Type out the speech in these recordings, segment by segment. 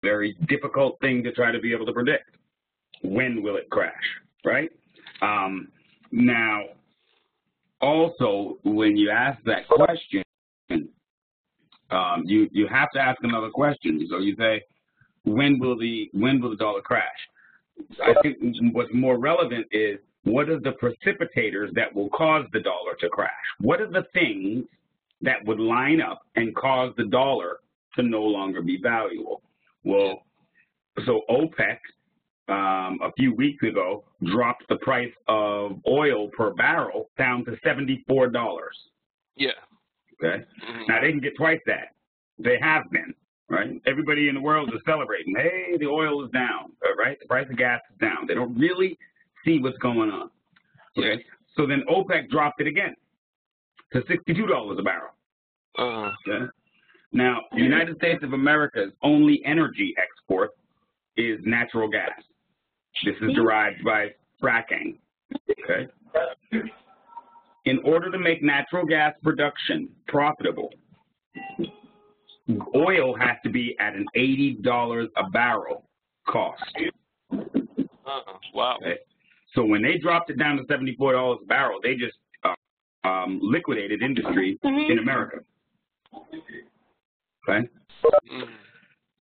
very difficult thing to try to be able to predict. When will it crash, right? Now, also, when you ask that question, you have to ask another question. So you say, when will the dollar crash? I think what's more relevant is, what are the precipitators that will cause the dollar to crash? What are the things that would line up and cause the dollar to no longer be valuable? Well, so OPEC, a few weeks ago, dropped the price of oil per barrel down to $74. Yeah. Okay. Now, they can get twice that. They have been, right? Everybody in the world is celebrating. Hey, the oil is down, right? The price of gas is down. They don't really see what's going on. Okay. Yeah. So then OPEC dropped it again to $62 a barrel. Okay. Now, the United States of America's only energy export is natural gas. This is derived by fracking. Okay. In order to make natural gas production profitable, oil has to be at an $80 a barrel cost. Wow. Okay. So when they dropped it down to $74 a barrel, they just liquidated industry in America. Okay.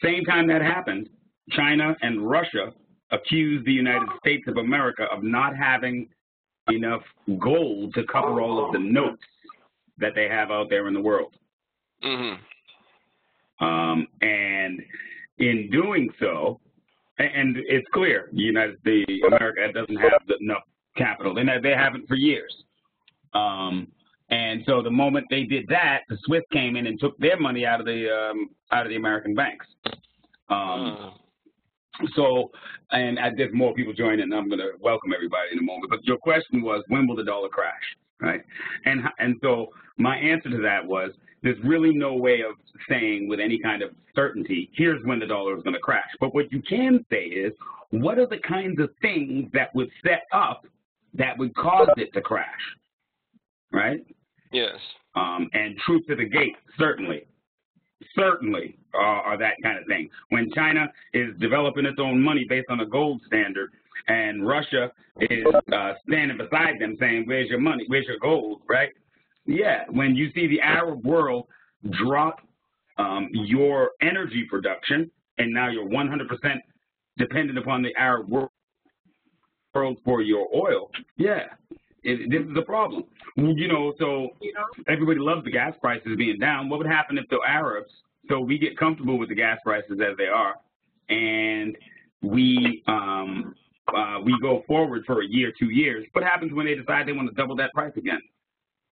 Same time that happened, China and Russia accused the United States of America of not having enough gold to cover all of the notes that they have out there in the world. And in doing so, and it's clear, America doesn't have enough capital. They haven't for years. And so the moment they did that, the Swiss came in and took their money out of the American banks. So, and there's more people joining, and I'm going to welcome everybody in a moment. But your question was, when will the dollar crash, right? And so my answer to that was, there's really no way of saying with any kind of certainty, here's when the dollar is going to crash. But what you can say is, what are the kinds of things that would set up that would cause it to crash, right? Yes. And truth to the gate, certainly are that kind of thing. When China is developing its own money based on a gold standard, and Russia is standing beside them saying, where's your money, where's your gold, right? Yeah, when you see the Arab world drop your energy production, and now you're 100% dependent upon the Arab world for your oil, yeah, this is a problem. So everybody loves the gas prices being down. What would happen if the Arabs, so we get comfortable with the gas prices as they are, and we go forward for a year, 2 years? What happens when they decide they want to double that price again?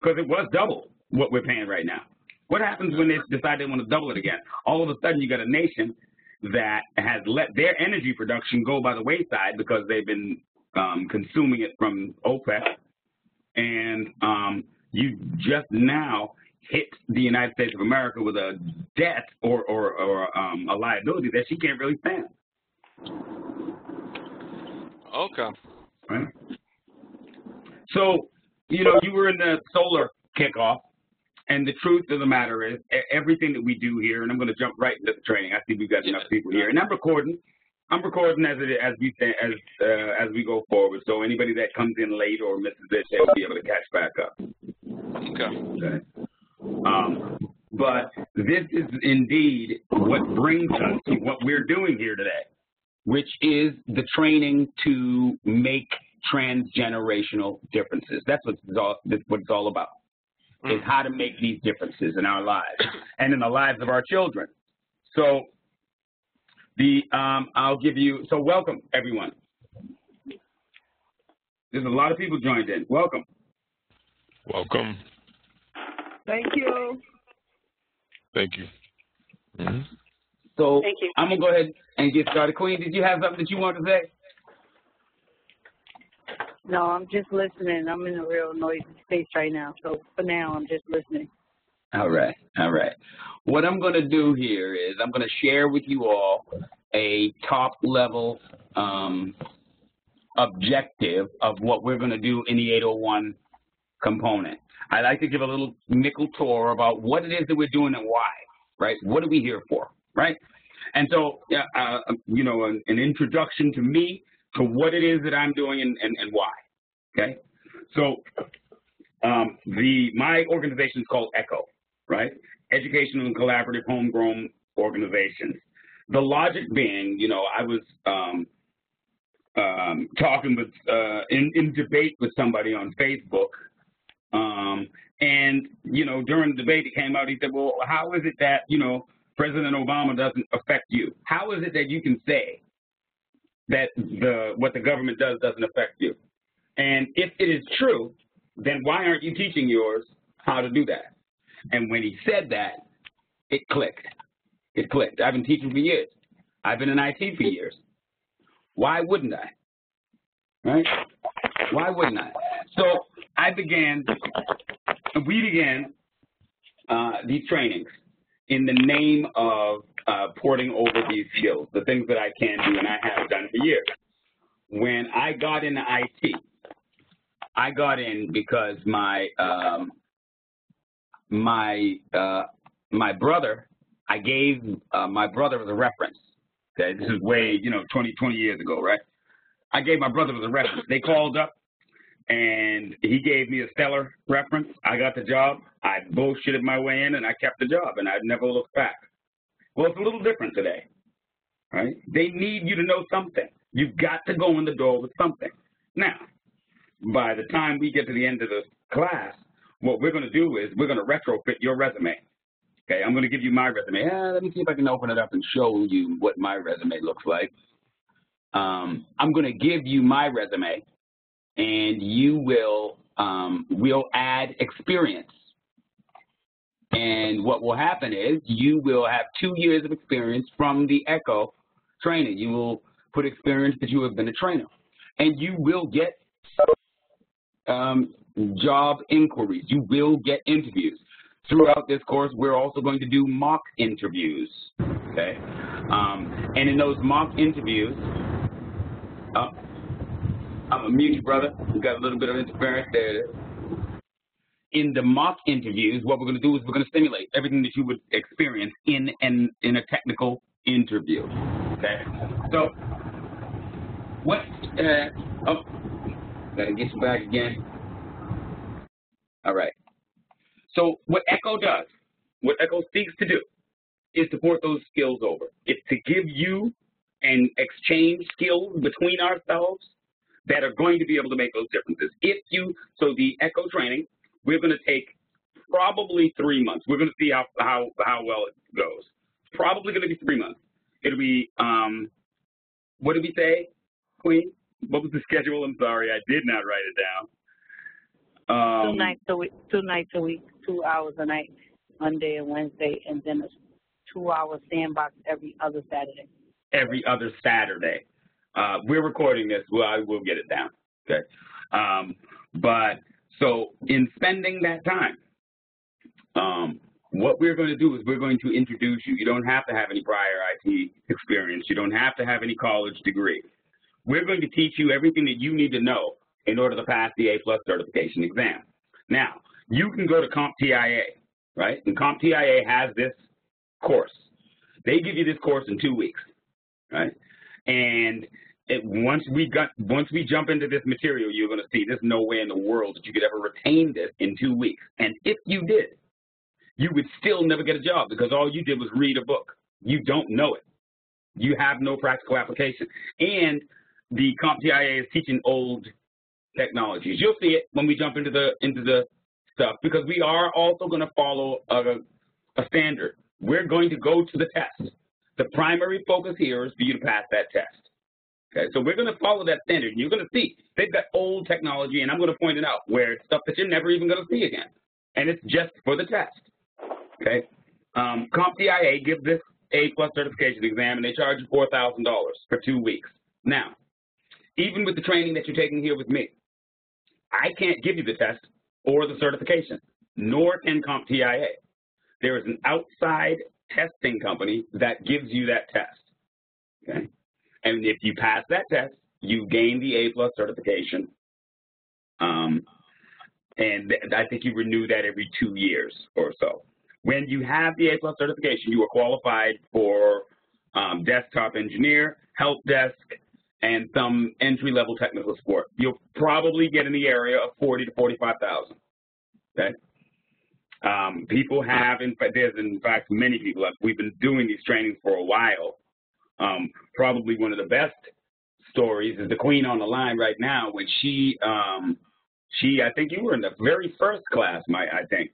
Because it was double what we're paying right now. What happens when they decide they want to double it again? All of a sudden, you got a nation that has let their energy production go by the wayside because they've been consuming it from OPEC, and you just now hit the United States of America with a debt or a liability that she can't really stand. Okay. Right. So, you were in the solar kickoff, and the truth of the matter is, everything that we do here, and I'm going to jump right into the training. I see we've got enough people here, and I'm recording as we go forward. So anybody that comes in late or misses it, they'll be able to catch back up. Okay. But this is indeed what brings us to what we're doing here today, which is the training to make transgenerational differences. That's what it's all about, is how to make these differences in our lives and in the lives of our children. So welcome, everyone. There's a lot of people joined in. Welcome. Welcome. Thank you. Thank you. So Thank you. I'm going to go ahead and get started. Queen, did you have something that you wanted to say? No, I'm just listening. I'm in a real noisy space right now. So for now, I'm just listening. All right. What I'm going to do here is I'm going to share with you all a top-level objective of what we're going to do in the 801 component. I'd like to give a little nickel tour about what it is that we're doing and why, right? What are we here for, right? And so, you know, an introduction to me, to what it is that I'm doing and why, okay? So my organization is called ECHO, right? Educational and Collaborative Homegrown Organizations. The logic being, you know, I was talking with, in debate with somebody on Facebook, and, you know, during the debate, it came out, he said, well, how is it that, you know, President Obama doesn't affect you? How is it that you can say that what the government does doesn't affect you? And if it is true, then why aren't you teaching yours how to do that? And when he said that, it clicked. It clicked. I've been teaching for years. I've been in IT for years. Why wouldn't I? Right? Why wouldn't I? So we began these trainings in the name of porting over these skills, the things that I can do and I have done for years. When I got into IT, I got in because my brother, I gave my brother as a reference. Okay, this is way, you know, 20 years ago, right? I gave my brother as a reference. They called up, and he gave me a stellar reference. I got the job. I bullshitted my way in, and I kept the job, and I've never looked back. Well, it's a little different today, right? They need you to know something. You've got to go in the door with something. Now, by the time we get to the end of the class, what we're going to do is we're going to retrofit your resume. Okay, I'm going to give you my resume. Let me see if I can open it up and show you what my resume looks like. I'm going to give you my resume, and you will we'll add experience. And what will happen is you will have 2 years of experience from the ECHO training. You will put experience that you have been a trainer. And you will get job inquiries. You will get interviews. Throughout this course, we're also going to do mock interviews, okay? And in those mock interviews, I'm a mute you, brother. We got a little bit of interference there. In the mock interviews, what we're going to do is we're going to simulate everything that you would experience in a technical interview, okay? So, gotta get you back again. All right. So what ECHO does, what ECHO seeks to do, is to port those skills over. It's to give you and exchange skills between ourselves that are going to be able to make those differences. So the ECHO training, we're going to take probably 3 months. We're going to see how well it goes. It's probably going to be 3 months. It'll be, what did we say, Queen? What was the schedule? I'm sorry, I did not write it down. 2 nights a week, 2 nights a week, 2 hours a night, Monday and Wednesday, and then a 2-hour Sandbox every other Saturday. Every other Saturday. We're recording this. Well, I will get it down. Okay. But so in spending that time, what we're going to do is we're going to introduce you. You don't have to have any prior IT experience. You don't have to have any college degree. We're going to teach you everything that you need to know in order to pass the A+ certification exam. Now, you can go to CompTIA, right? And CompTIA has this course. They give you this course in 2 weeks, right? And once we jump into this material, you're going to see there's no way in the world that you could ever retain this in 2 weeks. And if you did, you would still never get a job because all you did was read a book. You don't know it. You have no practical application. And the CompTIA is teaching old technologies. You'll see it when we jump into the stuff because we are also going to follow a standard. We're going to go to the test. The primary focus here is for you to pass that test. Okay, so we're going to follow that standard. And you're going to see they've got old technology, and I'm going to point it out where it's stuff that you're never even going to see again, and it's just for the test. Okay, CompTIA gives this A+ certification exam, and they charge you $4,000 for 2 weeks. Now, even with the training that you're taking here with me, I can't give you the test or the certification, nor can CompTIA. There is an outside testing company that gives you that test, okay? And if you pass that test, you gain the A+ certification, and I think you renew that every 2 years or so. When you have the A+ certification, you are qualified for desktop engineer, help desk, and some entry-level technical support. You'll probably get in the area of 40 to 45,000. Okay. People have, in fact, there's in fact many people. We've been doing these trainings for a while. Probably one of the best stories is the queen on the line right now. When she, I think you were in the very first class, I think.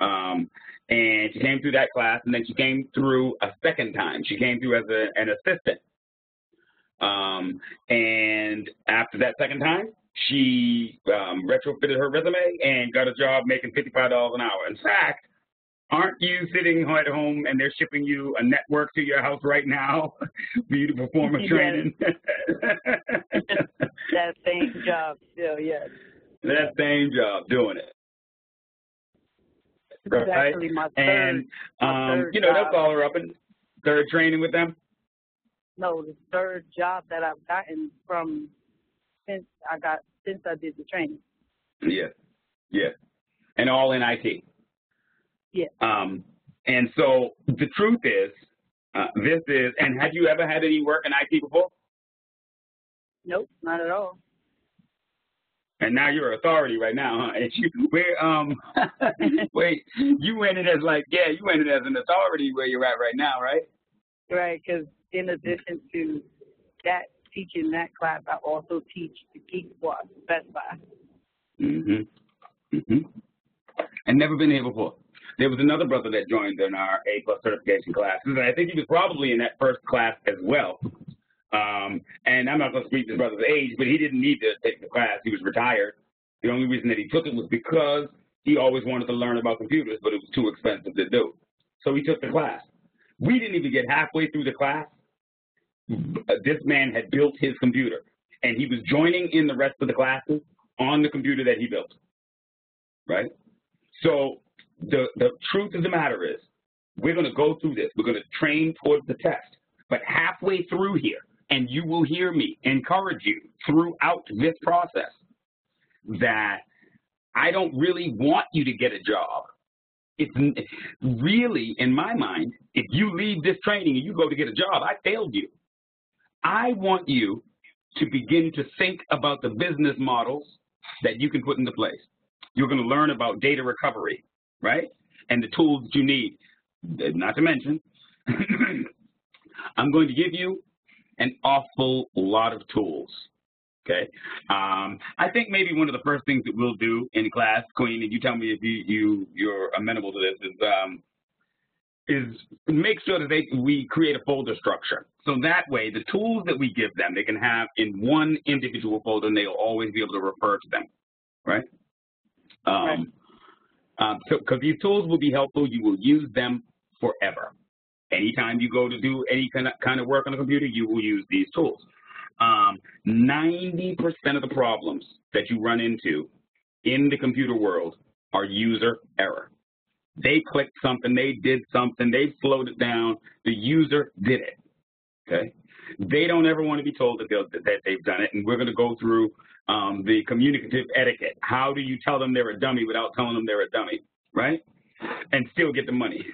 And she came through that class, and then she came through a second time. She came through as an assistant. And after that second time, she retrofitted her resume and got a job making $55 an hour. In fact, aren't you sitting at home and they're shipping you a network to your house right now for you to perform a training? That same job still, yes. That same job, doing it. It's right? actually my third, and, you know, job. they'll call her up and third training with them? No, the third job that I've gotten from since I did the training. Yeah, yeah, and all in IT. Yeah. And so the truth is, and have you ever had any work in IT before? Nope, not at all. And now you're authority right now, huh? And wait, you went in as you went in as an authority where you're at right now, right? Right, because in addition to that, teaching that class, I also teach the Geek Squad, Best Buy. And never been here before. There was another brother that joined in our A+ certification class. And I think he was probably in that first class as well. And I'm not going to speak to his brother's age, but he didn't need to take the class. He was retired. The only reason that he took it was because he always wanted to learn about computers, but it was too expensive to do. So he took the class. We didn't even get halfway through the class. This man had built his computer, and he was joining in the rest of the classes on the computer that he built, right? So the truth of the matter is, we're going to go through this. We're going to train towards the test. But halfway through here, and you will hear me encourage you throughout this process that I don't really want you to get a job. It's really, in my mind, if you leave this training and you go to get a job, I failed you. I want you to begin to think about the business models that you can put into place. You're going to learn about data recovery, right? And the tools that you need. Not to mention, I'm going to give you an awful lot of tools, okay? I think maybe one of the first things that we'll do in class, Queen, and you tell me if you're amenable to this, is make sure that we create a folder structure. So that way, the tools that we give them, they can have in one individual folder, and they'll always be able to refer to them, right? Because these tools will be helpful. You will use them forever. Anytime you go to do any kind of work on a computer, you will use these tools. 90% of the problems that you run into in the computer world are user error. They clicked something, they did something, they slowed it down, the user did it, okay? They don't ever want to be told that they've done it, and we're going to go through the communicative etiquette. How do you tell them they're a dummy without telling them they're a dummy, right? And still get the money.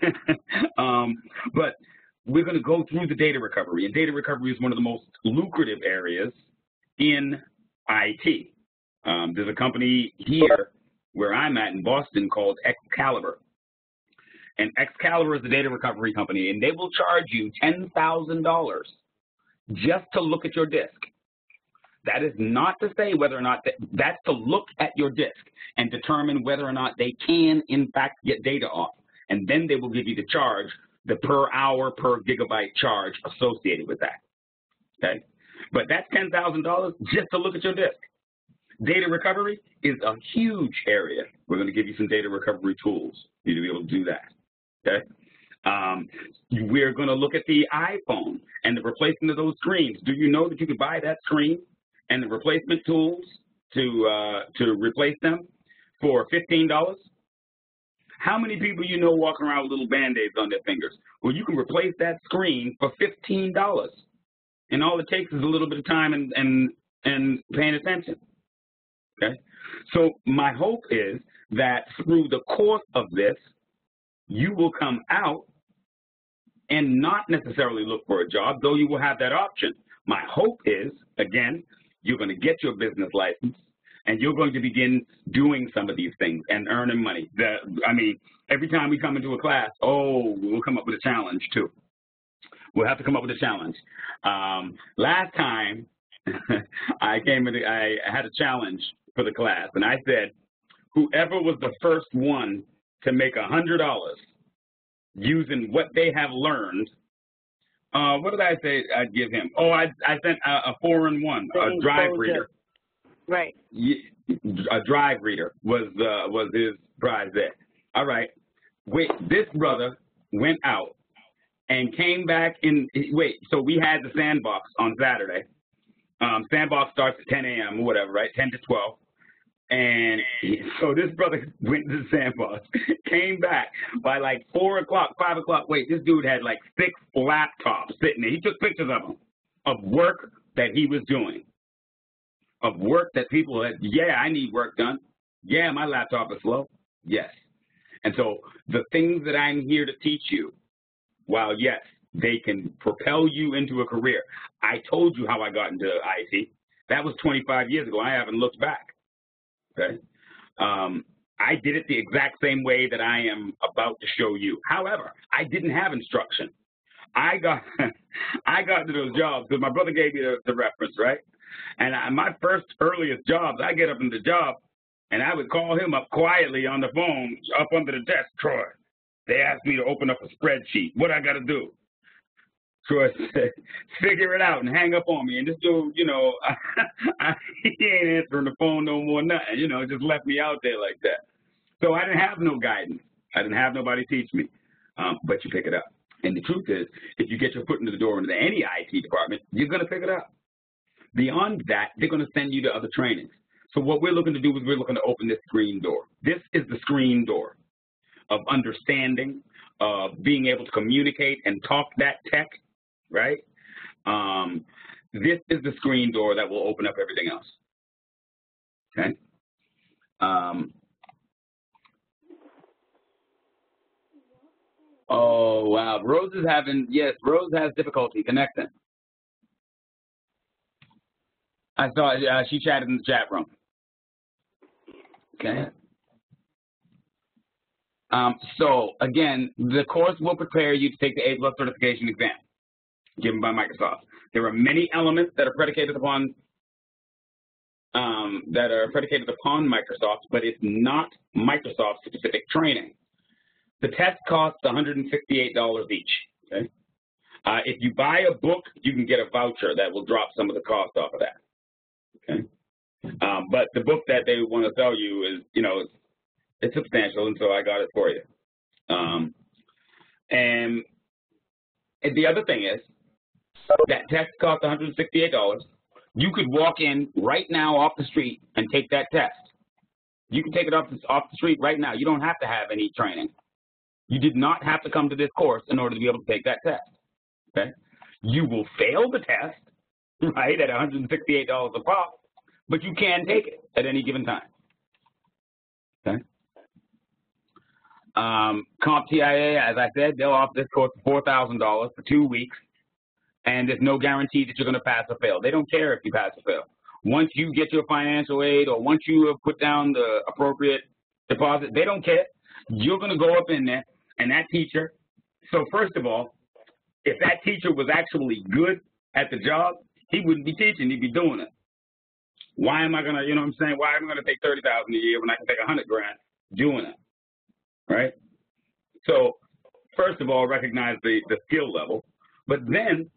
But we're going to go through the data recovery, and data recovery is one of the most lucrative areas in IT. There's a company here where I'm at in Boston called Excalibur. And Excalibur is a data recovery company, and they will charge you $10,000 just to look at your disk. That is not to say whether or not that's to look at your disk and determine whether or not they can, in fact, get data off. And then they will give you the charge, the per hour, per gigabyte charge associated with that, okay? But that's $10,000 just to look at your disk. Data recovery is a huge area. We're going to give you some data recovery tools for you to be able to do that, okay? We're going to look at the iPhone and the replacement of those screens. Do you know that you could buy that screen and the replacement tools to replace them for $15? How many people you know walking around with little Band-Aids on their fingers? Well, you can replace that screen for $15. And all it takes is a little bit of time and paying attention, okay? So my hope is that through the course of this, you will come out and not necessarily look for a job, though you will have that option. My hope is, again, you're going to get your business license, and you're going to begin doing some of these things and earning money. Every time we come into a class, we'll come up with a challenge, too. We'll have to come up with a challenge. Last time, I had a challenge for the class, and I said, whoever was the first one to make $100 using what they have learned, what did I say I'd give him? I sent a 4-in-1, a drive reader. Right. A drive reader was his prize there. All right. Wait, this brother went out and came back so we had the Sandbox on Saturday. Sandbox starts at 10 a.m. or whatever, right? 10 to 12. And so this brother went to the Sandbox, came back by like 4 o'clock, 5 o'clock. Wait, this dude had like 6 laptops sitting there. He took pictures of them, of work that he was doing, of work that people had. Yeah, I need work done. Yeah, my laptop is slow. Yes. And so the things that I'm here to teach you, while yes, they can propel you into a career. I told you how I got into IT. That was 25 years ago. I haven't looked back. Okay. I did it the exact same way that I am about to show you. However, I didn't have instruction. I got to those jobs because my brother gave me the reference, right? And my first earliest jobs, I get up in the job, and I would call him up quietly on the phone up under the desk. Troy, they asked me to open up a spreadsheet. What I got to do? Troy said, figure it out and hang up on me. And this dude, he ain't answering the phone no more, nothing, just left me out there like that. So I didn't have no guidance. I didn't have nobody teach me, but you pick it up. And the truth is, if you get your foot into the door into any IT department, you're going to pick it up. Beyond that, they're going to send you to other trainings. So what we're looking to do is we're looking to open this screen door. This is the screen door of understanding, of being able to communicate and talk that tech, right? This is the screen door that will open up everything else. Okay. Oh, wow. Rose has difficulty connecting. I saw she chatted in the chat room. Okay. So, again, the course will prepare you to take the A+ certification exam given by Microsoft. There are many elements that are predicated upon Microsoft, but it's not Microsoft-specific training. The test costs $168 each. Okay. If you buy a book, you can get a voucher that will drop some of the cost off of that. Okay. But the book that they want to sell you is, it's substantial, and so I got it for you. And the other thing is, that test costs $168. You could walk in right now off the street and take that test. You can take it off the street right now. You don't have to have any training. You did not have to come to this course in order to be able to take that test. Okay? You will fail the test, right, at $168 a pop, but you can take it at any given time. Okay? CompTIA, as I said, they'll offer this course for $4,000 for 2 weeks, and there's no guarantee that you're going to pass or fail. They don't care if you pass or fail. Once you get your financial aid or once you have put down the appropriate deposit, they don't care. You're going to go up in there, and that teacher, so first of all, if that teacher was actually good at the job, he wouldn't be teaching, he'd be doing it. Why am I going to, why am I going to take $30,000 a year when I can take $100,000 doing it, right? So first of all, recognize the skill level, but then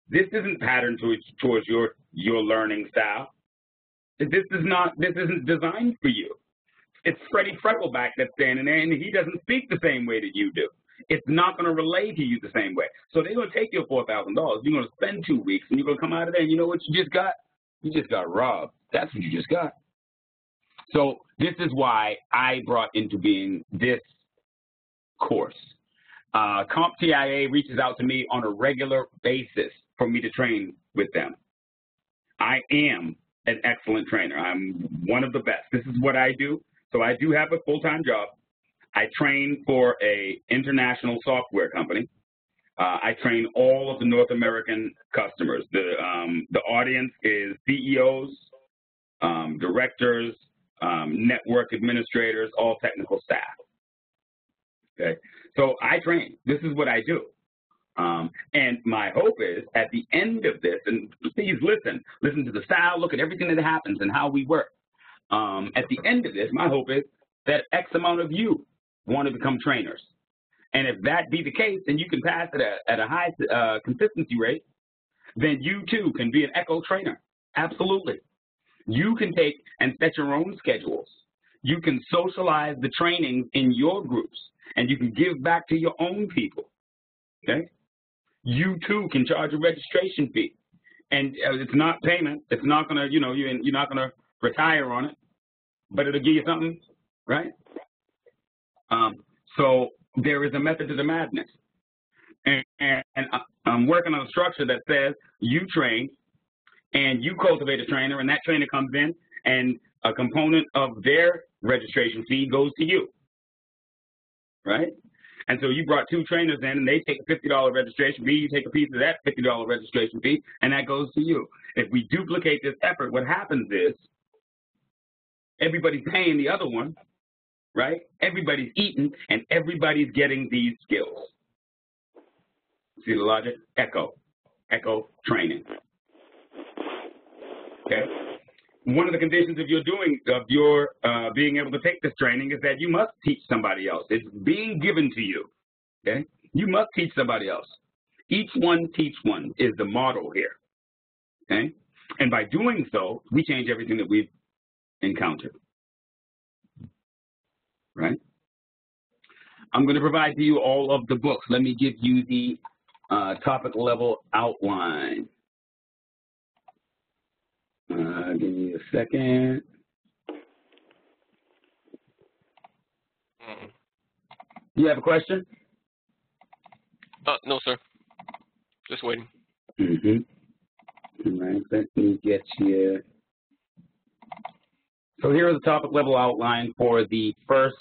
this isn't patterned towards your learning style. This isn't designed for you. It's Freddie Freckleback that's standing there, and he doesn't speak the same way that you do. It's not going to relate to you the same way. So they're going to take your $4,000. You're going to spend 2 weeks, and you're going to come out of there, and you know what you just got? You just got robbed. That's what you just got. So this is why I brought into being this course. CompTIA reaches out to me on a regular basis for me to train with them. I am an excellent trainer. I'm one of the best. This is what I do. So I do have a full-time job. I train for an international software company. I train all of the North American customers. The audience is CEOs, directors, network administrators, all technical staff. Okay, so I train. This is what I do. And my hope is at the end of this, and please listen to the style, look at everything that happens and how we work. At the end of this, my hope is that X amount of you want to become trainers. And if that be the case, then you can pass it at a high consistency rate, then you too can be an echo trainer. Absolutely. You can take and set your own schedules. You can socialize the trainings in your groups, and you can give back to your own people. Okay? You too can charge a registration fee. And it's not payment. It's not going to, you're not going to retire on it, but it'll give you something, right? So there is a method to the madness. And I'm working on a structure that says you train and you cultivate a trainer, and that trainer comes in and a component of their registration fee goes to you, right? And so you brought 2 trainers in and they take a $50 registration fee, you take a piece of that $50 registration fee, and that goes to you. If we duplicate this effort, what happens is everybody's paying the other one, right? Everybody's eating, and everybody's getting these skills. See the logic? Echo training. Okay? One of the conditions of your being able to take this training is that you must teach somebody else. It's being given to you. Okay? You must teach somebody else. Each one teach one is the model here. Okay? And by doing so, we change everything that we've encountered. Right? I'm going to provide to you all of the books. Let me give you the topic level outline. Give me a second. You have a question? No, sir. Just waiting. All right, let me get you. So here is the topic level outline for the first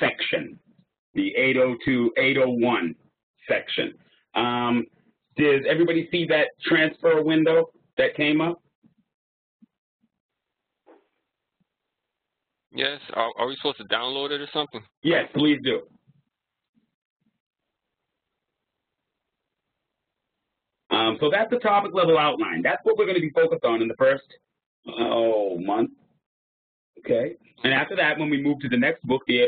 section, the 802-801 section. Does everybody see that transfer window that came up? Yes. Are we supposed to download it or something? Yes, please do. So that's the topic level outline. That's what we're going to be focused on in the first month. Okay. And after that, when we move to the next book, the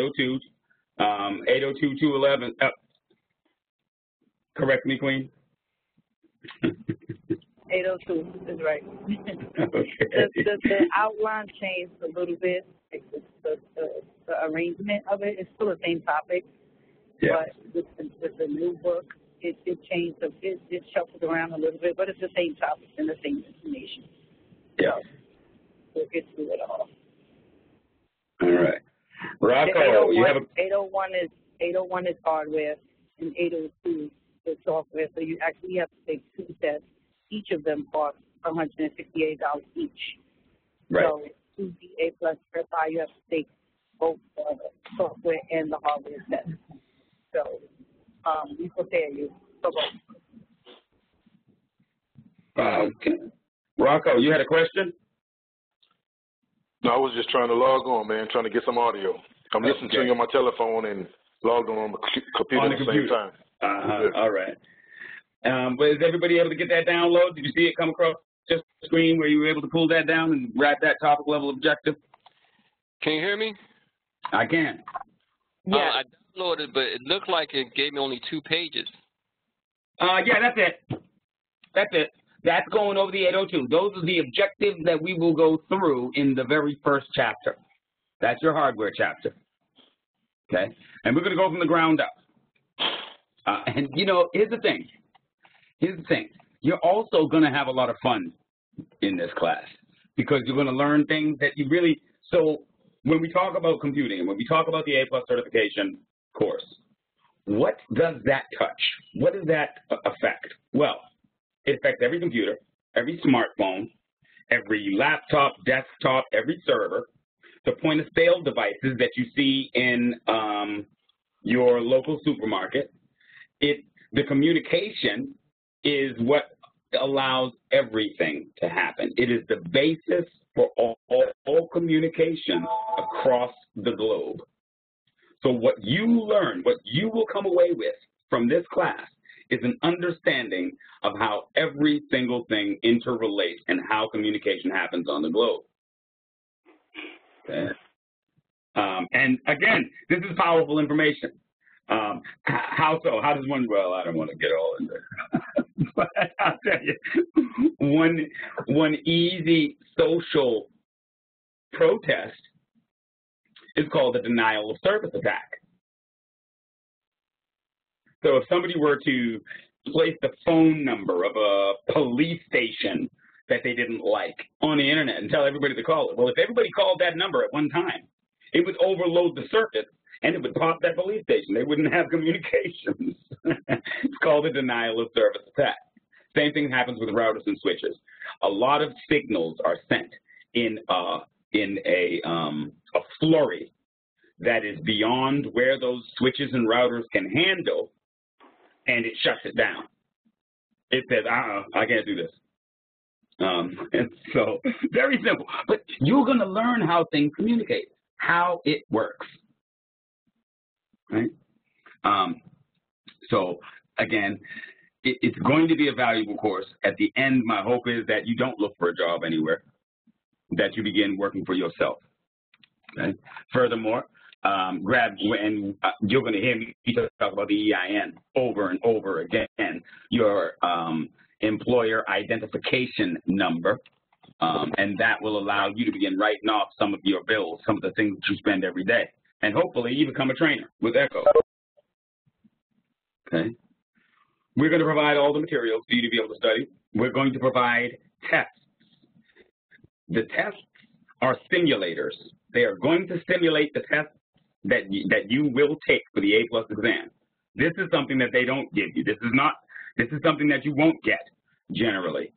802-211. Correct me, Queen. 802 is right. Okay. The outline changed a little bit. The arrangement of it is still the same topic, but with the new book, it changed. It shuffled around a little bit, but it's the same topic and the same information. Yeah. So we'll get through it all. All right. Rocco, you have a 801 is hardware, and 802 is software. So you actually have to take 2 tests. Each of them costs $168 each. Right. So to be A+ certified, you have to take both the software and the hardware test. So we prepare you for both. Okay. Rocco, you had a question? No, I was just trying to log on, man, trying to get some audio. I'm listening to you on my telephone and logged on my computer at the same time. All right. But is everybody able to get that download? Did you see it come across just the screen where you were able to pull that down and write that topic level objective? Can you hear me? I can. Yeah. I downloaded, but it looked like it gave me only 2 pages. Yeah, that's it. That's it. That's going over the 802. Those are the objectives that we will go through in the very first chapter. That's your hardware chapter. Okay? And we're going to go from the ground up. And, here's the thing. You're also going to have a lot of fun in this class because you're going to learn things that you really – so when we talk about computing and when we talk about the A+ certification course, what does that touch? What does that affect? Well, it affects every computer, every smartphone, every laptop, desktop, every server, the point-of-sale devices that you see in your local supermarket. The communication is what allows everything to happen. It is the basis for all communication across the globe. So what you learn, what you will come away with from this class is an understanding of how every single thing interrelates and how communication happens on the globe. Okay. And again, this is powerful information. How so? How does one, well, I don't want to get all in there. But I'll tell you, one easy social protest is called a denial of service attack. So if somebody were to place the phone number of a police station that they didn't like on the internet and tell everybody to call it, well, if everybody called that number at one time, it would overload the circuit and it would pop that police station. They wouldn't have communications. It's called a denial of service attack. Same thing happens with routers and switches. A lot of signals are sent in a flurry that is beyond where those switches and routers can handle, and it shuts it down. It says, I can't do this. And so, very simple. But you're going to learn how things communicate, how it works. Right? So, again, it's going to be a valuable course. At the end, my hope is that you don't look for a job anywhere, that you begin working for yourself. Okay? Furthermore, you're going to hear me talk about the EIN over and over again, your employer identification number, and that will allow you to begin writing off some of your bills, some of the things that you spend every day, and hopefully you become a trainer with ECHO. Okay. We're going to provide all the materials for you to be able to study. We're going to provide tests. The tests are simulators. They are going to simulate the tests that you will take for the A+ exam. This is something that they don't give you. This is something that you won't get generally.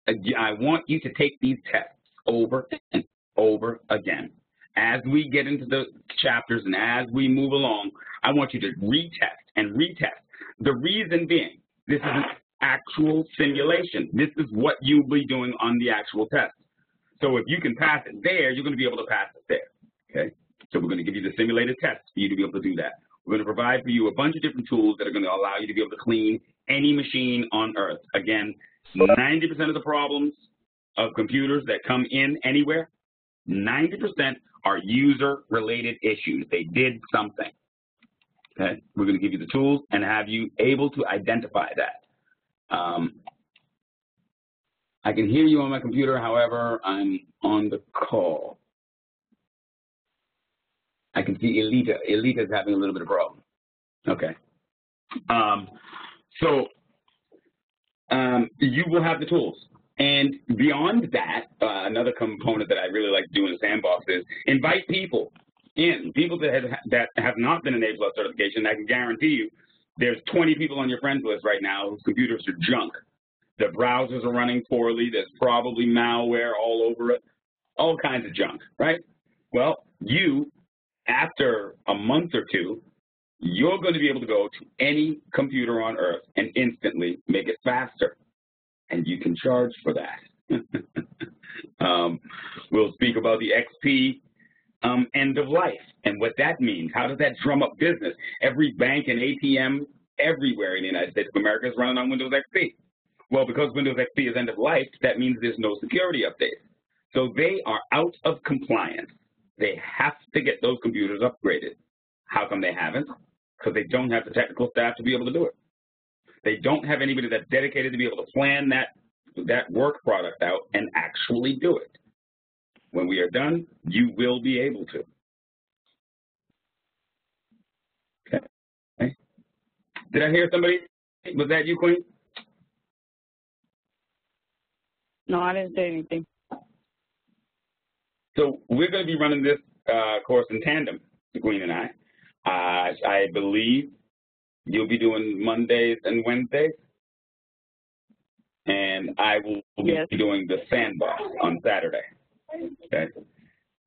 I want you to take these tests over and over again. As we get into the chapters and as we move along, I want you to retest and retest. The reason being, this is an actual simulation. This is what you'll be doing on the actual test. So if you can pass it there, you're going to be able to pass it there. Okay? So we're going to give you the simulated test for you to be able to do that. We're going to provide for you a bunch of different tools that are going to allow you to be able to clean any machine on Earth. Again, 90% of the problems of computers that come in anywhere, 90% are user-related issues. They did something. Okay? We're going to give you the tools and have you able to identify that. I can hear you on my computer, however, I'm on the call. I can see Elita. Elita is having a little bit of a problem. Okay. You will have the tools. And beyond that, another component that I really like to do in the Sandbox is invite people in, people that have not been in A+ certification. I can guarantee you there's 20 people on your friends list right now whose computers are junk. Their browsers are running poorly. There's probably malware all over it, all kinds of junk, right? Well, after a month or two, you're going to be able to go to any computer on Earth and instantly make it faster. And you can charge for that. We'll speak about the XP end of life and what that means. How does that drum up business? Every bank and ATM everywhere in the United States of America is running on Windows XP. Well, because Windows XP is end of life, that means there's no security updates. So they are out of compliance. They have to get those computers upgraded. How come they haven't? Because they don't have the technical staff to be able to do it. They don't have anybody that's dedicated to be able to plan that work product out and actually do it. When we are done, you will be able to. Okay. Did I hear somebody? Was that you, Queen? No, I didn't say anything. So we're going to be running this course in tandem, the Queen and I. I believe you'll be doing Mondays and Wednesdays, and I will be doing the Sandbox on Saturday. Okay.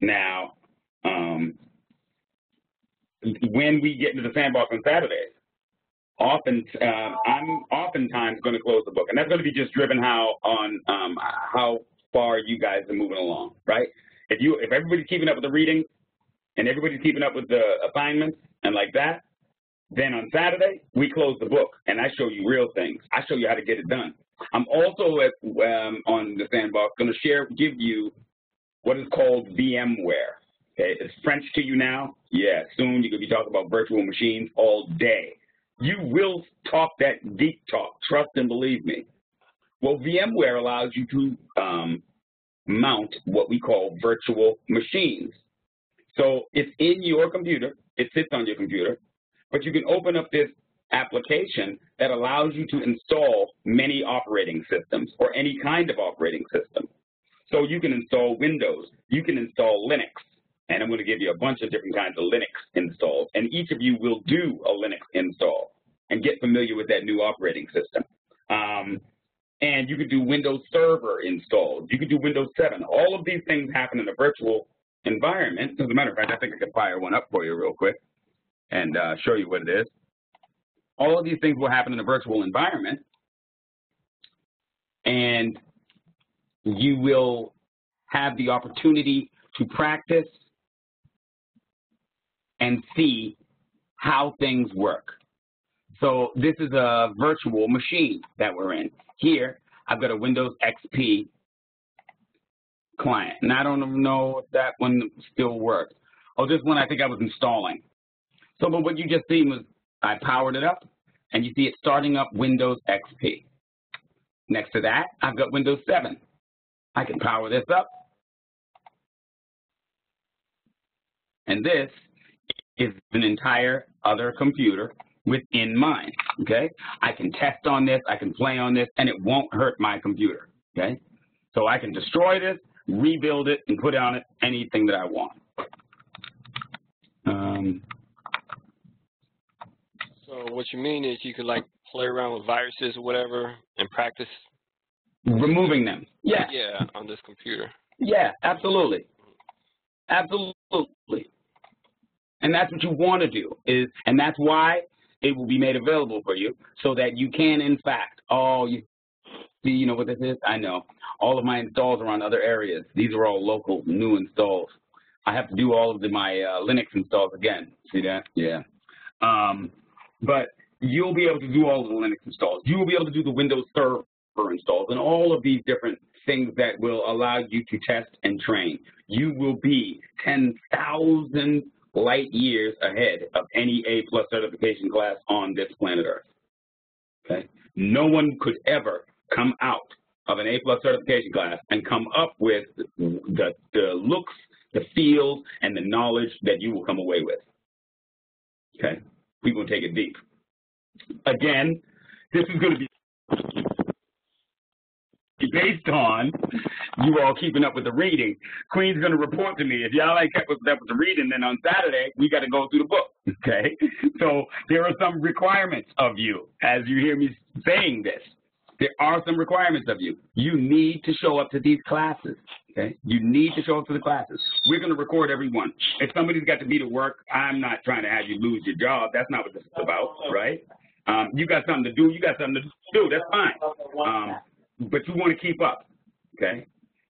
Now, when we get into the Sandbox on Saturdays, I'm oftentimes going to close the book, and that's going to be just driven how far you guys are moving along, right? If everybody's keeping up with the reading and everybody's keeping up with the assignments and like that, then on Saturday we close the book and I show you real things. I show you how to get it done. I'm also on the Sandbox going to give you what is called VMware. Okay, it's French to you now. Yeah, soon you could be talking about virtual machines all day. You will talk that deep talk, trust and believe me. Well, VMware allows you to mount what we call virtual machines. So it's in your computer, it sits on your computer, but you can open up this application that allows you to install many operating systems or any kind of operating system. So you can install Windows, you can install Linux, and I'm going to give you a bunch of different kinds of Linux installs, and each of you will do a Linux install and get familiar with that new operating system. And you could do Windows Server installs. You could do Windows 7. All of these things happen in a virtual environment. As a matter of fact, I think I could fire one up for you real quick and show you what it is. All of these things will happen in a virtual environment, and you will have the opportunity to practice and see how things work. So this is a virtual machine that we're in. Here, I've got a Windows XP client, and I don't know if that one still works. Oh, this one I think I was installing. So, but what you just seen was I powered it up, and you see it starting up Windows XP. Next to that, I've got Windows 7. I can power this up, and this is an entire other computer within mine, okay? I can test on this, I can play on this, and it won't hurt my computer, okay? So I can destroy this, rebuild it, and put on it anything that I want. So what you mean is you could like play around with viruses or whatever and practice? Removing them, yeah. Yeah, on this computer. Yeah, absolutely. Absolutely. And that's what you want to do, and that's why it will be made available for you so that you can, in fact, you see, you know what this is? I know. All of my installs are on other areas. These are all local, new installs. I have to do all of my Linux installs again. See that? Yeah. But you'll be able to do all of the Linux installs. You will be able to do the Windows Server installs and all of these different things that will allow you to test and train. You will be 10,000 light years ahead of any A+ certification class on this planet Earth. Okay? No one could ever come out of an A+ certification class and come up with the looks, the feels, and the knowledge that you will come away with. Okay? We're going to take it deep. Again, this is going to be based on you all keeping up with the reading. Queen's going to report to me. If y'all ain't kept up with the reading, then on Saturday, we got to go through the book, okay? So there are some requirements of you, as you hear me saying this. There are some requirements of you. You need to show up to these classes, okay? You need to show up to the classes. We're going to record every one. If somebody's got to be to work, I'm not trying to have you lose your job. That's not what this is about, right? You got something to do. You got something to do. That's fine. But you want to keep up, okay?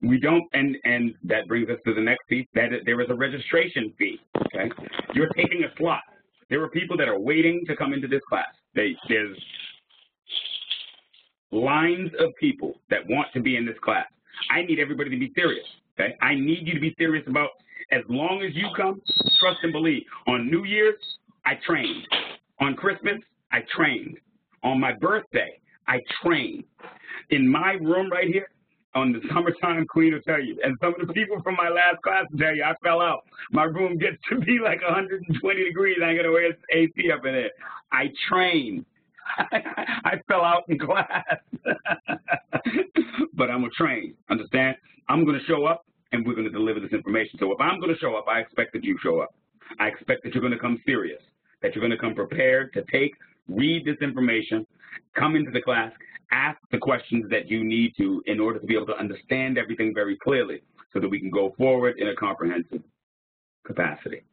We don't, and that brings us to the next piece, that there is a registration fee, okay? You're taking a slot. There are people that are waiting to come into this class. There's lines of people that want to be in this class. I need everybody to be serious, okay? I need you to be serious about, as long as you come, trust and believe. On New Year's, I trained. On Christmas, I trained. On my birthday, I trained. In my room right here, on the summertime, Queen will tell you, and some of the people from my last class will tell you, I fell out. My room gets to be like 120 degrees. I ain't going to wear AC up in there. I trained. I fell out in class. But I'm going to train, understand? I'm going to show up, and we're going to deliver this information. So if I'm going to show up, I expect that you show up. I expect that you're going to come serious, that you're going to come prepared to read this information, come into the class, ask the questions that you need to in order to be able to understand everything very clearly. so that we can go forward in a comprehensive capacity.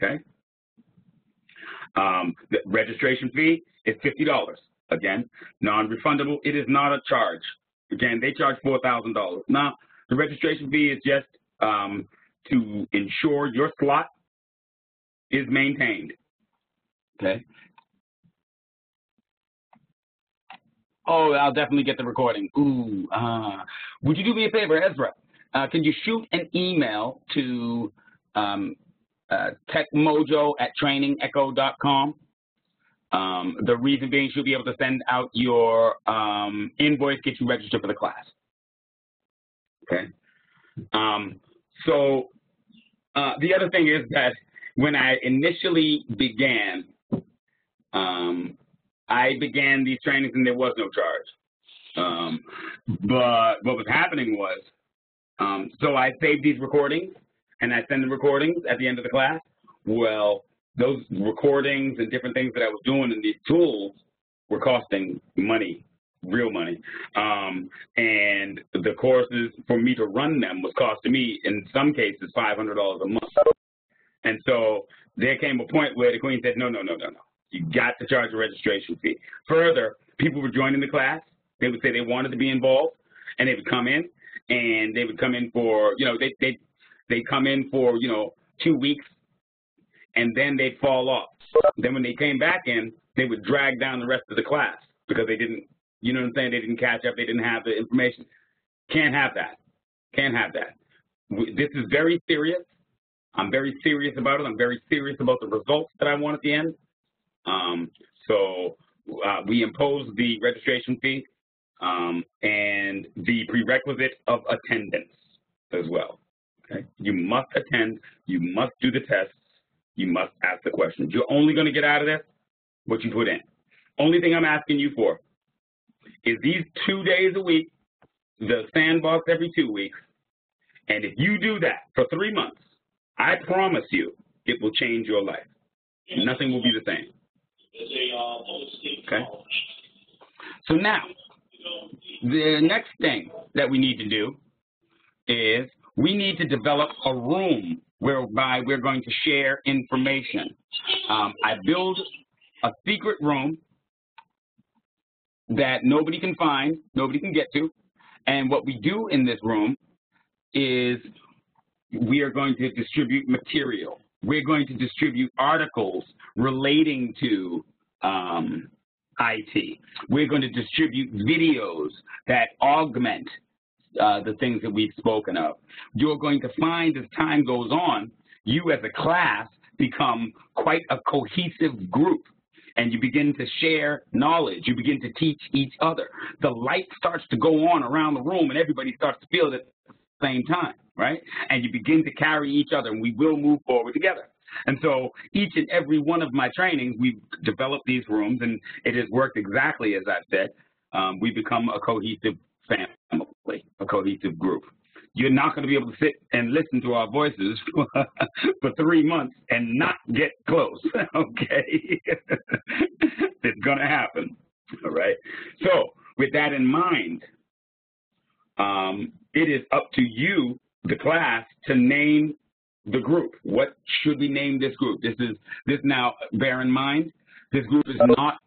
Okay? The registration fee is $50. Again, non-refundable. It is not a charge. Again, they charge $4,000. Now, the registration fee is just to ensure your slot is maintained. Okay. Oh, I'll definitely get the recording. Ooh, would you do me a favor, Ezra? Can you shoot an email to techmojo@trainingecho.com? The reason being, she'll be able to send out your invoice, get you registered for the class. Okay. So the other thing is that when I initially began, I began these trainings and there was no charge. But what was happening was, so I saved these recordings and I send the recordings at the end of the class. Well, those recordings and different things that I was doing in these tools were costing money, real money. And the courses, for me to run them, was costing me, in some cases, $500 a month. And so there came a point where the Queen said, no. You got to charge a registration fee. Further, people were joining the class. They would say they wanted to be involved, and they would come in, and they would come in for, they come in for, 2 weeks, and then they'd fall off. Then when they came back in, they would drag down the rest of the class because they didn't, you know what I'm saying, they didn't catch up, they didn't have the information. Can't have that. Can't have that. This is very serious. I'm very serious about it. I'm very serious about the results that I want at the end. So we impose the registration fee and the prerequisite of attendance as well. Okay? You must attend. You must do the tests. You must ask the questions. You're only going to get out of this what you put in. Only thing I'm asking you for is these 2 days a week, the Sandbox every 2 weeks, and if you do that for 3 months, I promise you it will change your life. Nothing will be the same. Okay? So now, the next thing that we need to do is we need to develop a room whereby we're going to share information. I build a secret room that nobody can find, nobody can get to, and what we do in this room is we are going to distribute material. We're going to distribute articles relating to IT. We're going to distribute videos that augment the things that we've spoken of. You're going to find as time goes on, you as a class become quite a cohesive group, and you begin to share knowledge. You begin to teach each other. The light starts to go on around the room, and everybody starts to feel it at the same time, right? And you begin to carry each other, and we will move forward together. And so each and every one of my trainings, we've developed these rooms, and it has worked exactly as I've said. We become a cohesive family, a cohesive group. You're not going to be able to sit and listen to our voices for 3 months and not get close, okay? It's going to happen, all right? So with that in mind, it is up to you, the class, to name the group. What should we name this group? This now, bear in mind, this group is not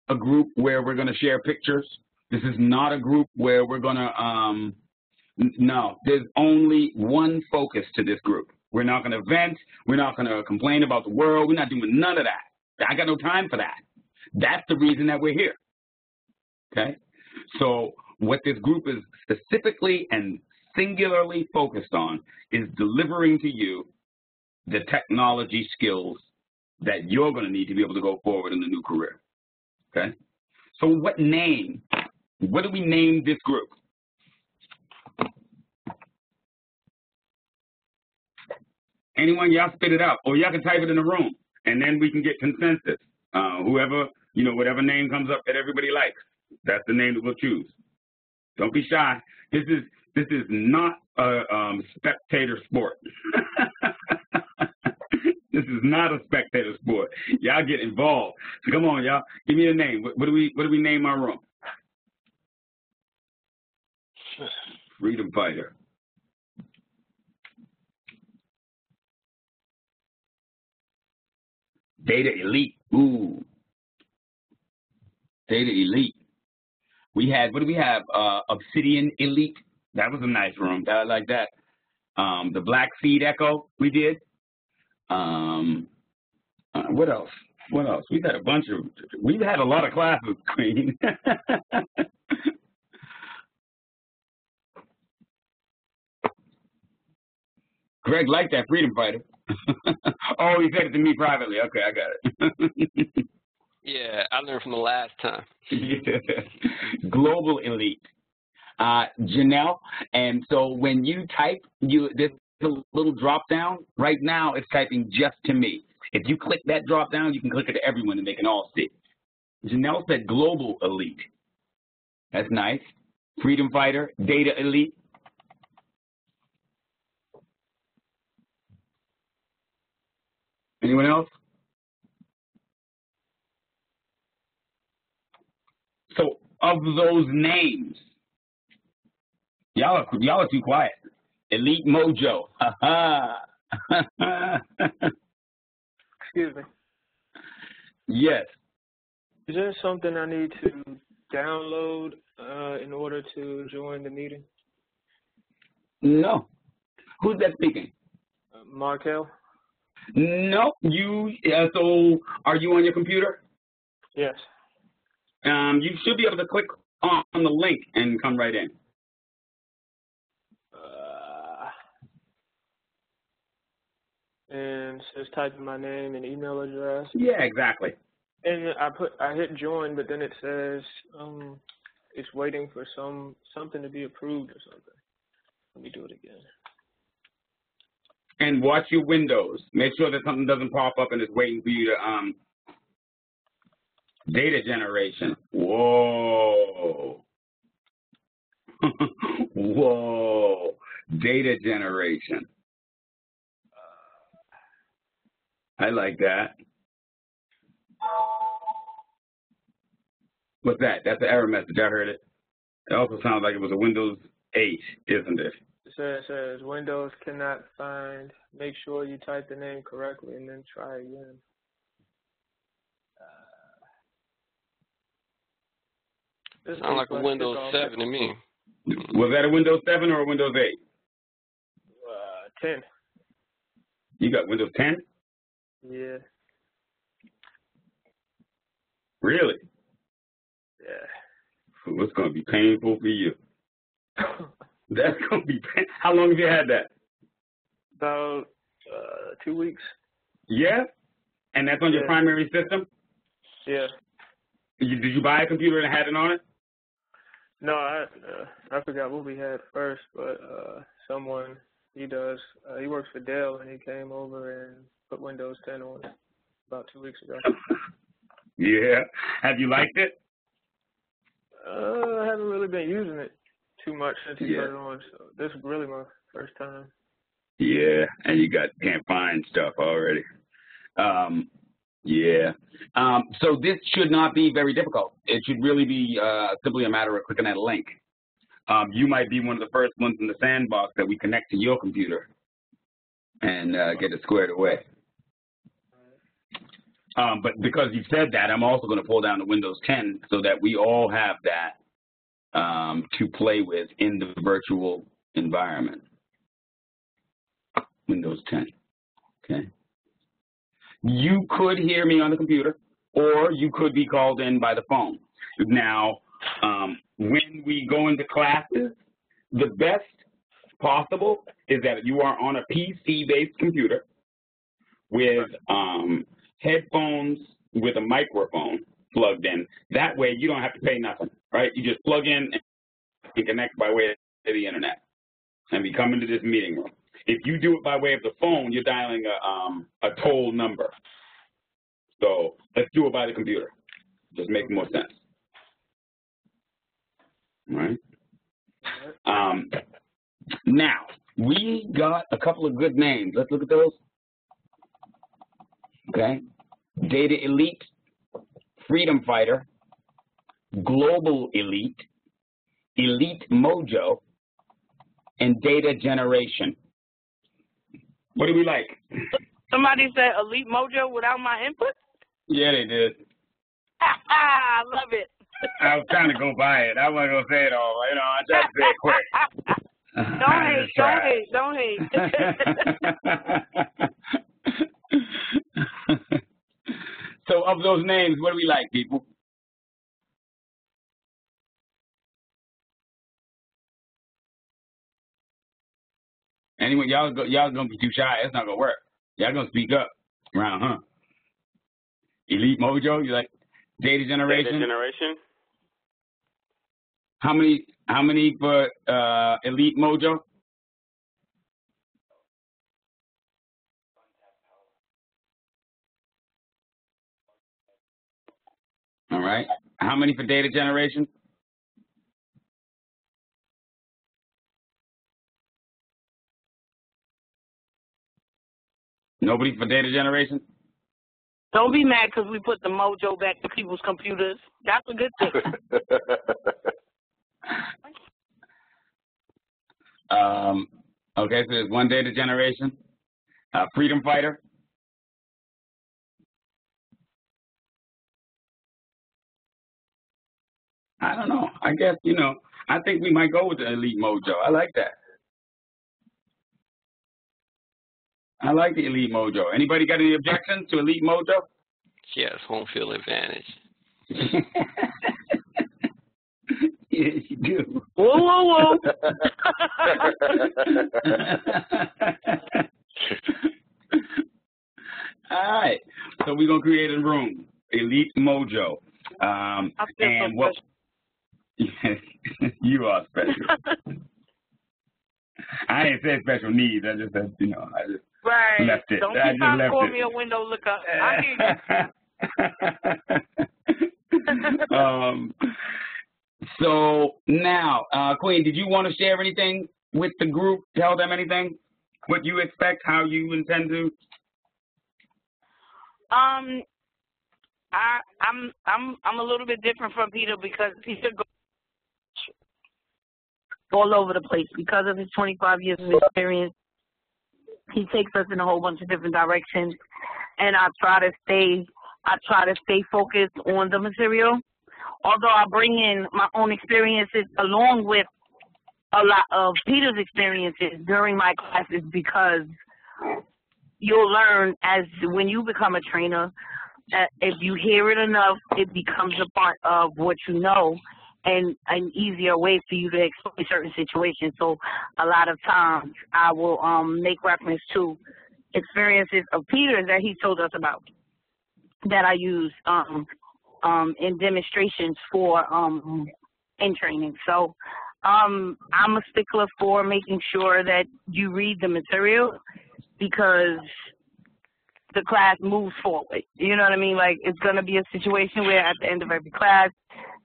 a group where we're going to share pictures. This is not a group where we're going to, no, there's only one focus to this group. We're not going to vent. We're not going to complain about the world. We're not doing none of that. I got no time for that. That's the reason that we're here, okay? So what this group is specifically and singularly focused on is delivering to you the technology skills that you're going to need to be able to go forward in the new career, okay? So what do we name this group? Anyone, y'all spit it out, or y'all can type it in the room, and then we can get consensus. Whoever, whatever name comes up that everybody likes, that's the name that we'll choose. Don't be shy. This is not a spectator sport. This is not a spectator sport. Y'all get involved. So come on, y'all. Give me a name. What do we name our room? Freedom Fighter. Data elite. Ooh. Data elite. We had, what do we have? Obsidian elite. That was a nice room. I like that. The Black Seed Echo we did. What else? What else? We've had a lot of classes, Queen. Greg liked that freedom fighter. Oh, he said it to me privately. Okay, I got it. Yeah, I learned from the last time. Yeah. Global elite. Janelle, and so when you type, there's a little drop down. Right now, it's typing just to me. If you click that drop down, you can click it to everyone and they can all see. Janelle said global elite. That's nice. Freedom fighter, data elite. Anyone else? So of those names, y'all are too quiet. Elite Mojo. Excuse me. Yes. Is there something I need to download in order to join the meeting? No. Who's that speaking? Markel? No. So are you on your computer? Yes. You should be able to click on the link and come right in. And just type in my name and email address. Yeah, exactly. And I hit join, but then it says it's waiting for something to be approved or something. Let me do it again. And watch your windows. Make sure that something doesn't pop up and it's waiting for you to data generation. Whoa. Whoa. Data generation. I like that. What's that? That's an error message. I heard it. It also sounds like it was a Windows 8, isn't it? It says Windows cannot find. Make sure you type the name correctly and then try again. Sounds like a Windows 7 to me. Was that a Windows 7 or a Windows 8? 10. You got Windows 10? Yeah. Really? Yeah. Well, it's going to be painful for you. That's going to be painful. How long have you had that? About 2 weeks. Yeah? And that's on your primary system? Yeah. Did you buy a computer and had it on it? No, I forgot what we had first, but someone, he works for Dell, and he came over and put Windows 10 on it about 2 weeks ago. Yeah. Have you liked it? I haven't really been using it too much since he put it on, so this is really my first time. Yeah, and you can't find stuff already. Yeah. So this should not be very difficult. It should really be simply a matter of clicking that link. You might be one of the first ones in the Sandbox that we connect to your computer and get it squared away. But because you've said that, I'm also going to pull down the Windows 10 so that we all have that to play with in the virtual environment. Windows 10. Okay. You could hear me on the computer, or you could be called in by the phone. Now, when we go into classes, the best possible is that you are on a PC-based computer with headphones with a microphone plugged in. That way, you don't have to pay nothing, right? You just plug in and connect by way of the internet, and we come into this meeting room. If you do it by way of the phone, you're dialing a toll number. So let's do it by the computer. Just makes more sense. All right. Now, we got a couple of good names. Let's look at those. Okay. Data Elite, Freedom Fighter, Global Elite, Elite Mojo, and Data Generation. What do we like? Somebody said Elite Mojo without my input? Yeah, they did. I love it. I was trying to go by it. I wasn't going to say it all. You know, I tried to say it quick. Don't hate. So, of those names, what do we like, people? Anyway, y'all gonna be too shy. It's not gonna work. Y'all gonna speak up around, huh? Elite Mojo, you like Data Generation? Data Generation. How many for Elite Mojo? All right. How many for Data Generation? Nobody for Data Generation? Don't be mad because we put the mojo back to people's computers. That's a good thing. Okay, so there's one Data Generation. Freedom Fighter. I don't know. I guess, I think we might go with the Elite Mojo. I like that. I like the Elite Mojo. Anybody got any objections to Elite Mojo? Yes, home field advantage. Yes, you do. Whoa. All right. So we're going to create a room, Elite Mojo. And what? You are special. I didn't say special needs. I just said, I just left it. Don't be trying to call me a window looker. I hear you. So now, Queen, did you want to share anything with the group? Tell them anything? What you expect? How you intend to? I'm a little bit different from Peter because Peter goes all over the place because of his 25 years of experience. He takes us in a whole bunch of different directions, and I try to stay focused on the material. Although I bring in my own experiences along with a lot of Peter's experiences during my classes, because you'll learn when you become a trainer, if you hear it enough, it becomes a part of what you know and an easier way for you to explain certain situations. So a lot of times I will make reference to experiences of Peter's that he told us about that I use in demonstrations for in training. So I'm a stickler for making sure that you read the material because the class moves forward. You know what I mean? Like, it's going to be a situation where at the end of every class,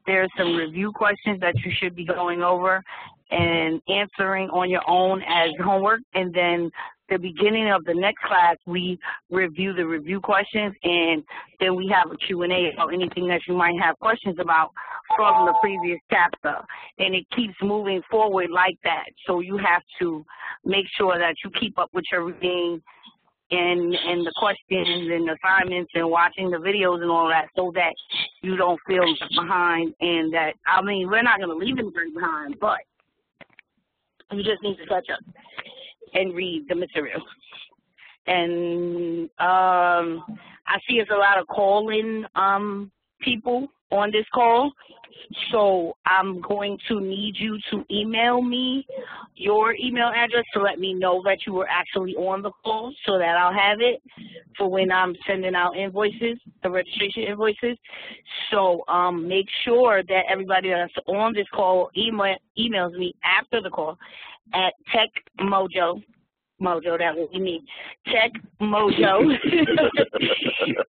there's some review questions that you should be going over and answering on your own as homework. And then the beginning of the next class, we review the review questions, and then we have a Q&A about anything that you might have questions about from the previous chapter. And it keeps moving forward like that. So you have to make sure that you keep up with your reading and the questions and assignments and watching the videos and all that, so that you don't feel left behind. And that, I mean, we're not going to leave anybody behind, but you just need to catch up and read the material. And I see it's a lot of call-in people on this call, so I'm going to need you to email me your email address to let me know that you were actually on the call, so that I'll have it for when I'm sending out invoices, the registration invoices. So make sure that everybody that's on this call emails me after the call at techmojo, that will be me, techmojo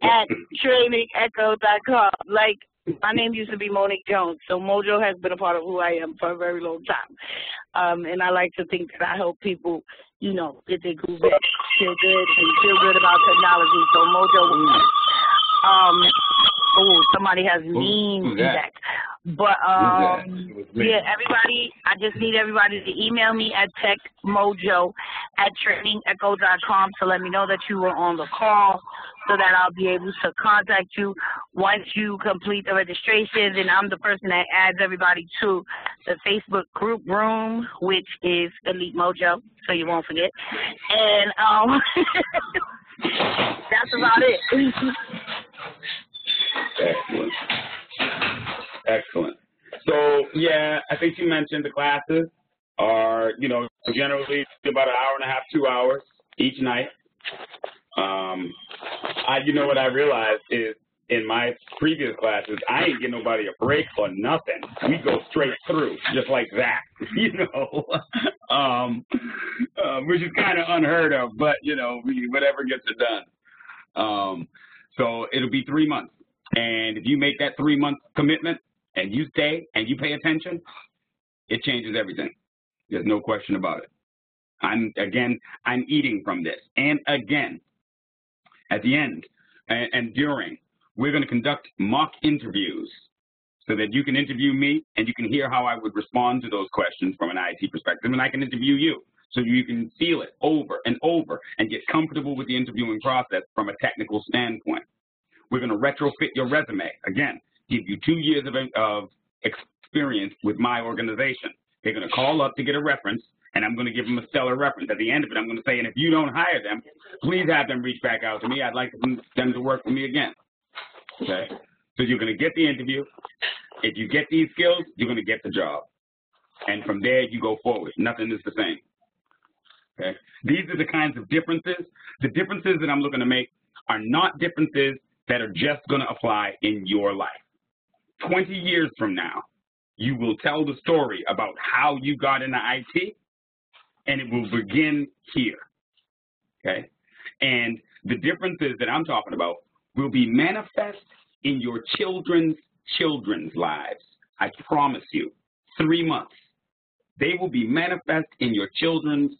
at trainingecho.com. Like, my name used to be Monique Jones, so Mojo has been a part of who I am for a very long time. And I like to think that I help people, get their groove back, feel good, and feel good about technology. So Mojo, somebody has mean feedback. But yeah, everybody, I just need everybody to email me at techmojo@trainingecho.com to let me know that you were on the call, so that I'll be able to contact you once you complete the registration. And I'm the person that adds everybody to the Facebook group room, which is Elite Mojo, so you won't forget. And that's about it. Excellent. Excellent. So, yeah, I think you mentioned the classes are, you know, generally about an hour and a half, 2 hours each night. You know what I realized is in my previous classes, I ain't getting nobody a break or nothing. We go straight through, just like that, you know, which is kind of unheard of, but, you know, whatever gets it done. So it'll be 3 months. And if you make that 3-month commitment and you stay and you pay attention, it changes everything. There's no question about it. I'm eating from this. And again, at the end and during, we're going to conduct mock interviews so that you can interview me and you can hear how I would respond to those questions from an IT perspective, and I can interview you so you can feel it over and over and get comfortable with the interviewing process from a technical standpoint. We're going to retrofit your resume. Again, give you 2 years of experience with my organization. They're going to call up to get a reference, and I'm going to give them a stellar reference. At the end of it, I'm going to say, and if you don't hire them, please have them reach back out to me. I'd like them to work for me again. Okay? So you're going to get the interview. If you get these skills, you're going to get the job. And from there, you go forward. Nothing is the same. Okay? These are the kinds of differences. The differences that I'm looking to make are not differences that are just going to apply in your life. 20 years from now, you will tell the story about how you got into IT, and it will begin here, okay? And the differences that I'm talking about will be manifest in your children's lives. I promise you, 3 months. They will be manifest in your children's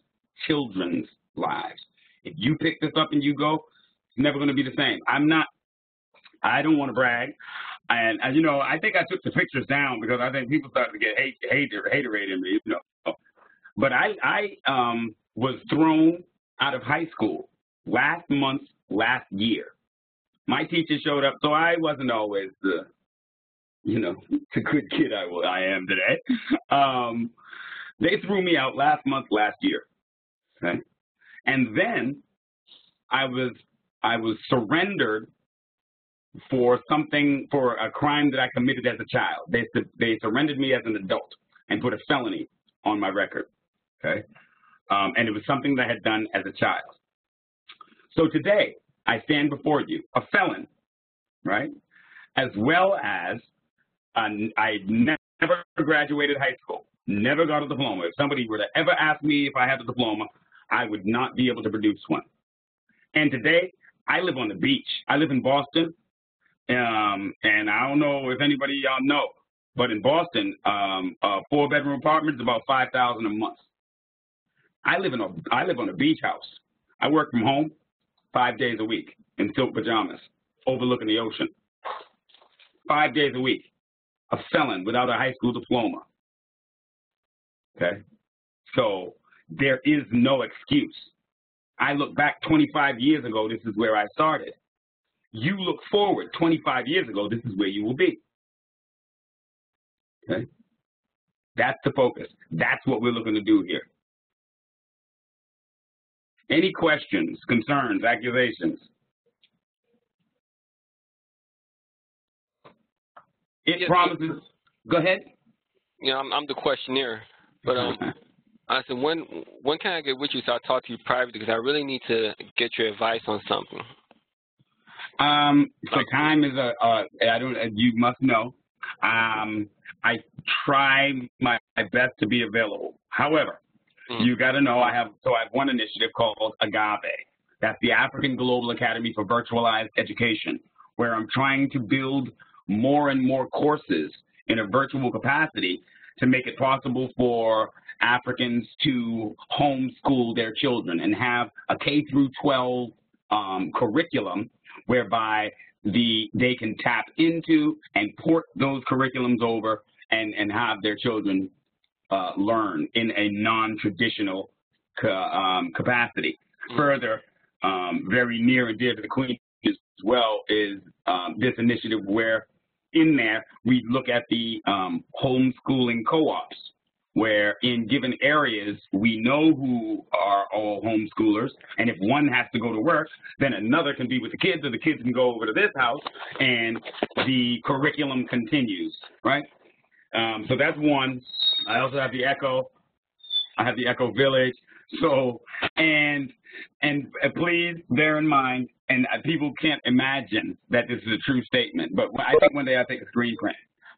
lives. If you pick this up and you go, it's never going to be the same. I don't want to brag. And you know, I think I took the pictures down because I think people started to get haterating me, you know. But I was thrown out of high school last year. My teacher showed up, so I wasn't always the good kid I am today. They threw me out last year. Okay? And then I was surrendered for a crime that I committed as a child. They surrendered me as an adult and put a felony on my record, okay? And it was something that I had done as a child. So today, I stand before you, a felon, right? As well as I never graduated high school, never got a diploma. If somebody were to ever ask me if I had a diploma, I would not be able to produce one. And today, I live on the beach. I live in Boston. And I don't know if anybody of y'all know, but in Boston, a 4-bedroom apartment is about $5,000 a month. I live on a beach house. I work from home 5 days a week in silk pajamas, overlooking the ocean. 5 days a week. A felon without a high school diploma. Okay? So there is no excuse. I look back 25 years ago, this is where I started. You look forward 25 years ago, this is where you will be. Okay? That's the focus. That's what we're looking to do here. Any questions, concerns, accusations? It promises. Go ahead. Yeah, I'm the questionnaire. But I said, when can I get with you so I'll talk to you privately, because I really need to get your advice on something. So time is you must know, I try my best to be available. However, you got to know I have one initiative called Agave. That's the African Global Academy for Virtualized Education, where I'm trying to build more and more courses in a virtual capacity to make it possible for Africans to homeschool their children and have a K through 12 curriculum whereby they can tap into and port those curriculums over and have their children learn in a non-traditional capacity. Further, very near and dear to the Queen as well is this initiative where in there we look at the homeschooling co-ops, where in given areas we know who are all homeschoolers, and if one has to go to work, then another can be with the kids, or the kids can go over to this house, and the curriculum continues, right? So that's one. I also have the Echo. I have the Echo Village. So, and please bear in mind, and people can't imagine that this is a true statement, but I think one day I'll take a screen print.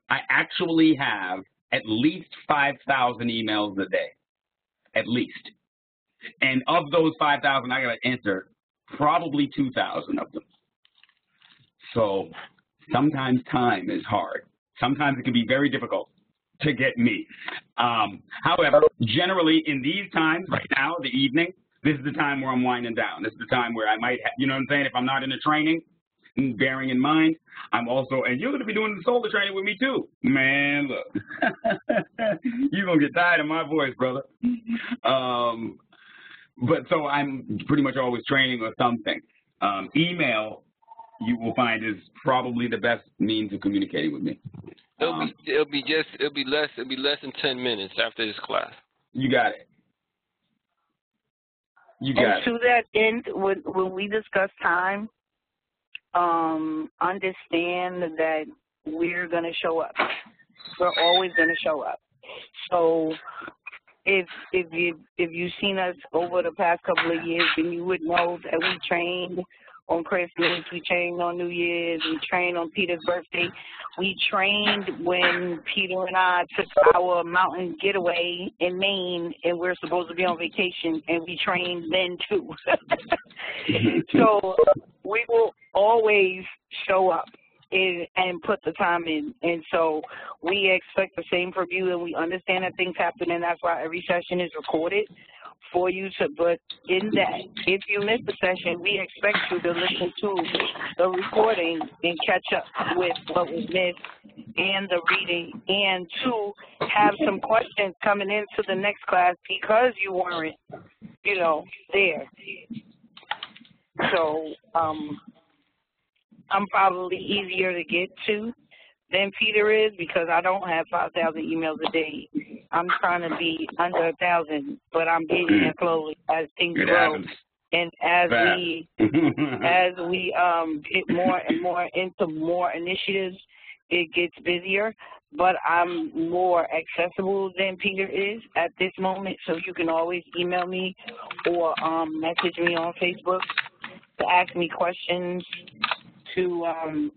I actually have at least 5,000 emails a day, at least. And of those 5,000, I got to answer probably 2,000 of them. So sometimes time is hard. Sometimes it can be very difficult to get me. However, generally in these times, right now, the evening, this is the time where I'm winding down. This is the time where I might, you know what I'm saying, if I'm not in a training, bearing in mind, I'm also, and you're going to be doing the solar training with me too. Man, look, you're going to get tired of my voice, brother. But so I'm pretty much always training or something. Email, you will find, is probably the best means of communicating with me. It'll be less than 10 minutes after this class. You got it. You got it. To that end, when we discuss time, understand that we're going to show up. We're always going to show up. So if you've seen us over the past couple of years, then you would know that we trained on Christmas, we trained on New Year's, we trained on Peter's birthday. We trained when Peter and I took our mountain getaway in Maine, and we're supposed to be on vacation, and we trained then too. So we will always show up and put the time in. And so we expect the same from you, and we understand that things happen, and that's why every session is recorded for you to, but in that, if you miss the session, we expect you to listen to the recording and catch up with what was missed and the reading, and to have some questions coming into the next class because you weren't, there. So I'm probably easier to get to than Peter is because I don't have 5,000 emails a day. I'm trying to be under 1,000, but I'm getting there slowly as things grow. And as we get more and more into more initiatives, it gets busier. But I'm more accessible than Peter is at this moment, so you can always email me or message me on Facebook to ask me questions. And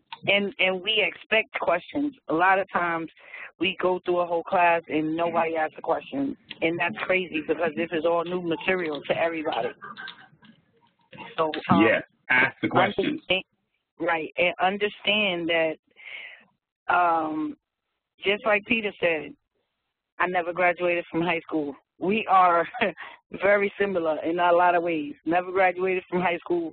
we expect questions. A lot of times we go through a whole class and nobody asks a question. And that's crazy because this is all new material to everybody. So yeah, ask the questions. Right, and understand that just like Peter said, I never graduated from high school. We are very similar in a lot of ways. Never graduated from high school,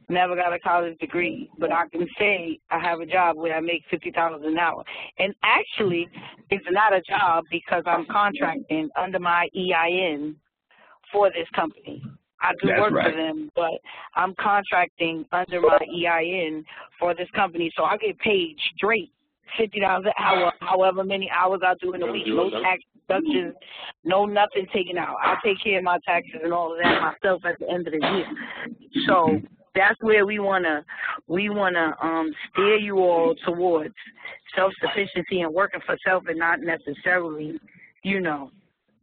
never got a college degree, but I can say I have a job where I make $50 an hour. And actually, it's not a job because I'm contracting under my EIN for this company. I do work for them, but I'm contracting under my EIN for this company, so I get paid straight $50 an hour, however many hours I do in a week. No tax deductions, no nothing taken out. I take care of my taxes and all of that myself at the end of the year. So that's where we wanna steer you all towards self-sufficiency and working for self, and not necessarily,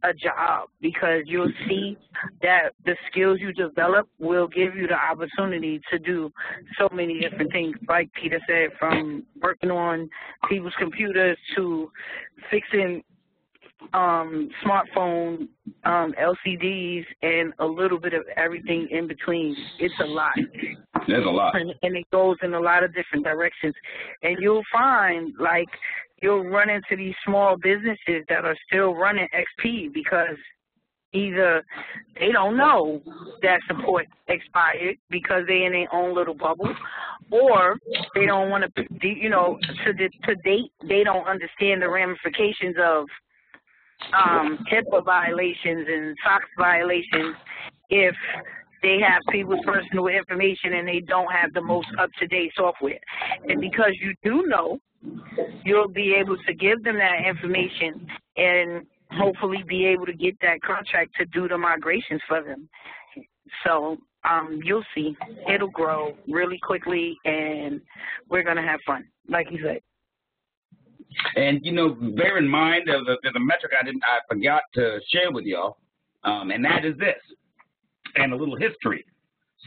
a job, because you'll see that the skills you develop will give you the opportunity to do so many different things, like Peter said, from working on people's computers to fixing smartphone LCDs and a little bit of everything in between. It's a lot. There's a lot. And it goes in a lot of different directions. And you'll find, you'll run into these small businesses that are still running XP because Either they don't know that support expired because they're in their own little bubble, or they don't want to, to date, they don't understand the ramifications of HIPAA violations and SOX violations if they have people's personal information and they don't have the most up-to-date software. And because you do know, you'll be able to give them that information and hopefully be able to get that contract to do the migrations for them. So you'll see. It'll grow really quickly, and we're going to have fun, like you said. And, bear in mind, there's a metric I forgot to share with y'all, and that is this, and a little history.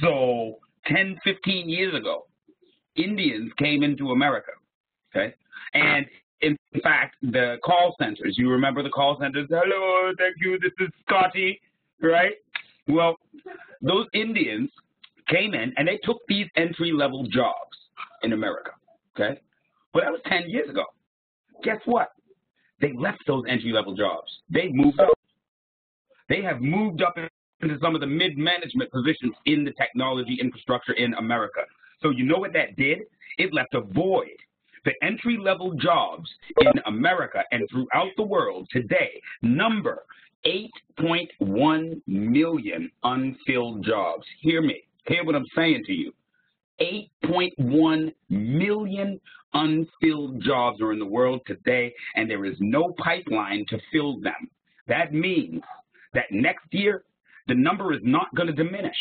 So 10, 15 years ago, Indians came into America, okay? And in fact, the call centers, you remember the call centers? Hello, thank you, this is Scotty, right? Well, those Indians came in, and they took these entry-level jobs in America, okay? Well, that was 10 years ago. Guess what? They left those entry-level jobs. They moved up. They have moved up into some of the mid-management positions in the technology infrastructure in America. So you know what that did? It left a void. The entry-level jobs in America and throughout the world today number 8.1 million unfilled jobs. Hear me. Hear what I'm saying to you. 8.1 million unfilled jobs are in the world today, and there is no pipeline to fill them. That means that next year, the number is not going to diminish.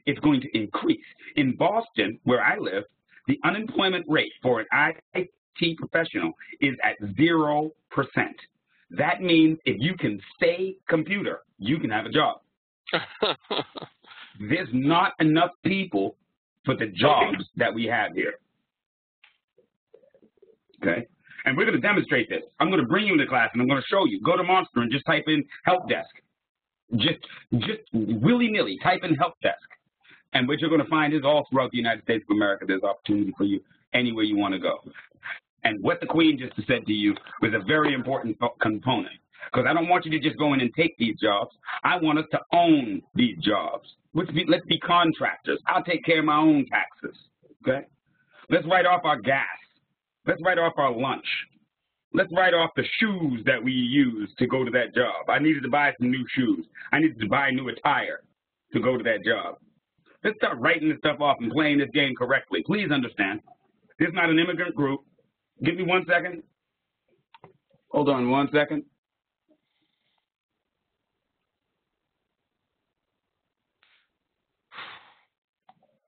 It's going to increase. In Boston, where I live, the unemployment rate for an IT professional is at 0%. That means if you can say computer, you can have a job. There's not enough people for the jobs that we have here. Okay? And we're going to demonstrate this. I'm going to bring you into class and I'm going to show you. Go to Monster and just type in help desk. Just willy-nilly type in help desk. And what you're going to find is all throughout the United States of America, there's opportunity for you anywhere you want to go. And what the Queen just said to you was a very important component. Because I don't want you to just go in and take these jobs. I want us to own these jobs. Let's be contractors. I'll take care of my own taxes. Okay? Let's write off our gas. Let's write off our lunch. Let's write off the shoes that we use to go to that job. I needed to buy some new shoes. I needed to buy new attire to go to that job. Let's start writing this stuff off and playing this game correctly. Please understand, this is not an immigrant group. Give me 1 second. Hold on 1 second.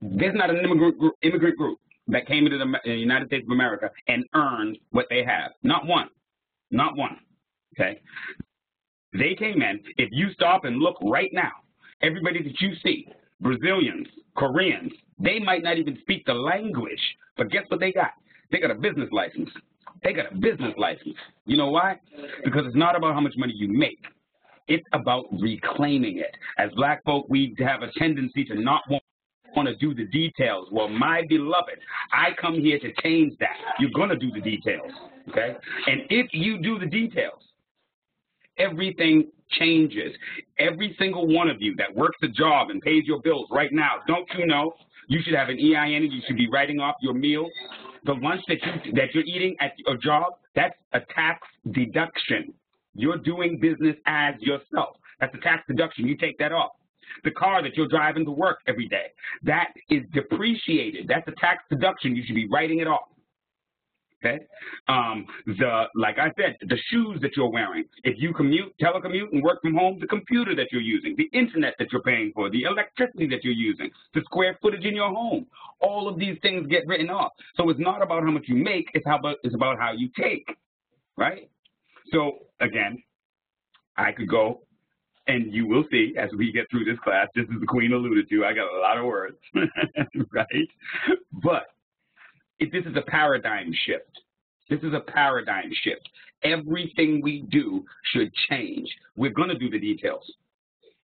This is not an immigrant group that came into the United States of America and earned what they have. Not one. Not one. Okay? They came in. If you stop and look right now, everybody that you see, Brazilians, Koreans, they might not even speak the language, but guess what they got? They got a business license. They got a business license. You know why? Because it's not about how much money you make. It's about reclaiming it. As black folk, we have a tendency to not want to do the details. Well, my beloved, I come here to change that. You're going to do the details, okay? And if you do the details, everything changes. Every single one of you that works a job and pays your bills right now, don't you know you should have an EIN and you should be writing off your meals? The lunch that you're eating at your job, that's a tax deduction. You're doing business as yourself. That's a tax deduction. You take that off. The car that you're driving to work every day, that is depreciated. That's a tax deduction. You should be writing it off. Okay? Like I said, the shoes that you're wearing, if you commute, telecommute, and work from home, the computer that you're using, the internet that you're paying for, the electricity that you're using, the square footage in your home, all of these things get written off. So it's not about how much you make, it's about how you take, right? So again, I could go, and you will see as we get through this class, just as the Queen alluded to, I got a lot of words, right? But this is a paradigm shift. This is a paradigm shift. Everything we do should change. We're going to do the details.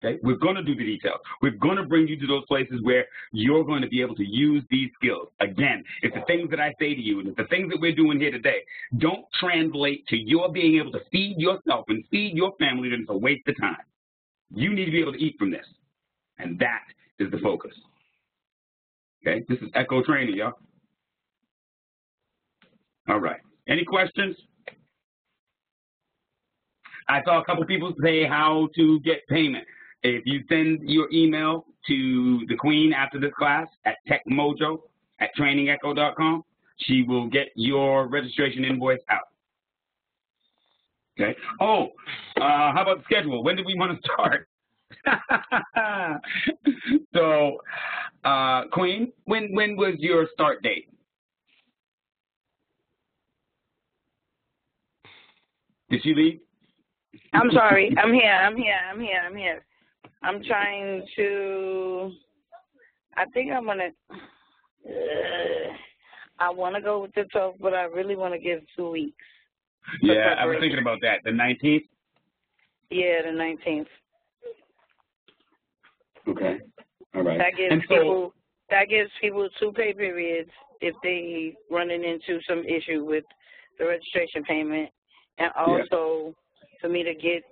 Okay? We're going to do the details. We're going to bring you to those places where you're going to be able to use these skills. Again, it's the things that I say to you, and it's the things that we're doing here today. Don't translate to your being able to feed yourself and feed your family, then it's a waste of time. You need to be able to eat from this, and that is the focus. Okay, this is Echo Training, y'all. All right. Any questions? I saw a couple people say how to get payment. If you send your email to the Queen after this class at techmojo@trainingecho.com, she will get your registration invoice out. Okay. Oh, how about the schedule? When do we want to start? So, Queen, when was your start date? Did she leave? I'm sorry. I'm here. I'm trying to. I think I'm gonna. I want to go with the 12th, but I really want to give 2 weeks. Yeah, I was thinking about that. The 19th? Yeah, the 19th. Okay. All right. That gives people 2 pay periods if they running into some issue with the registration payment, and also for me to get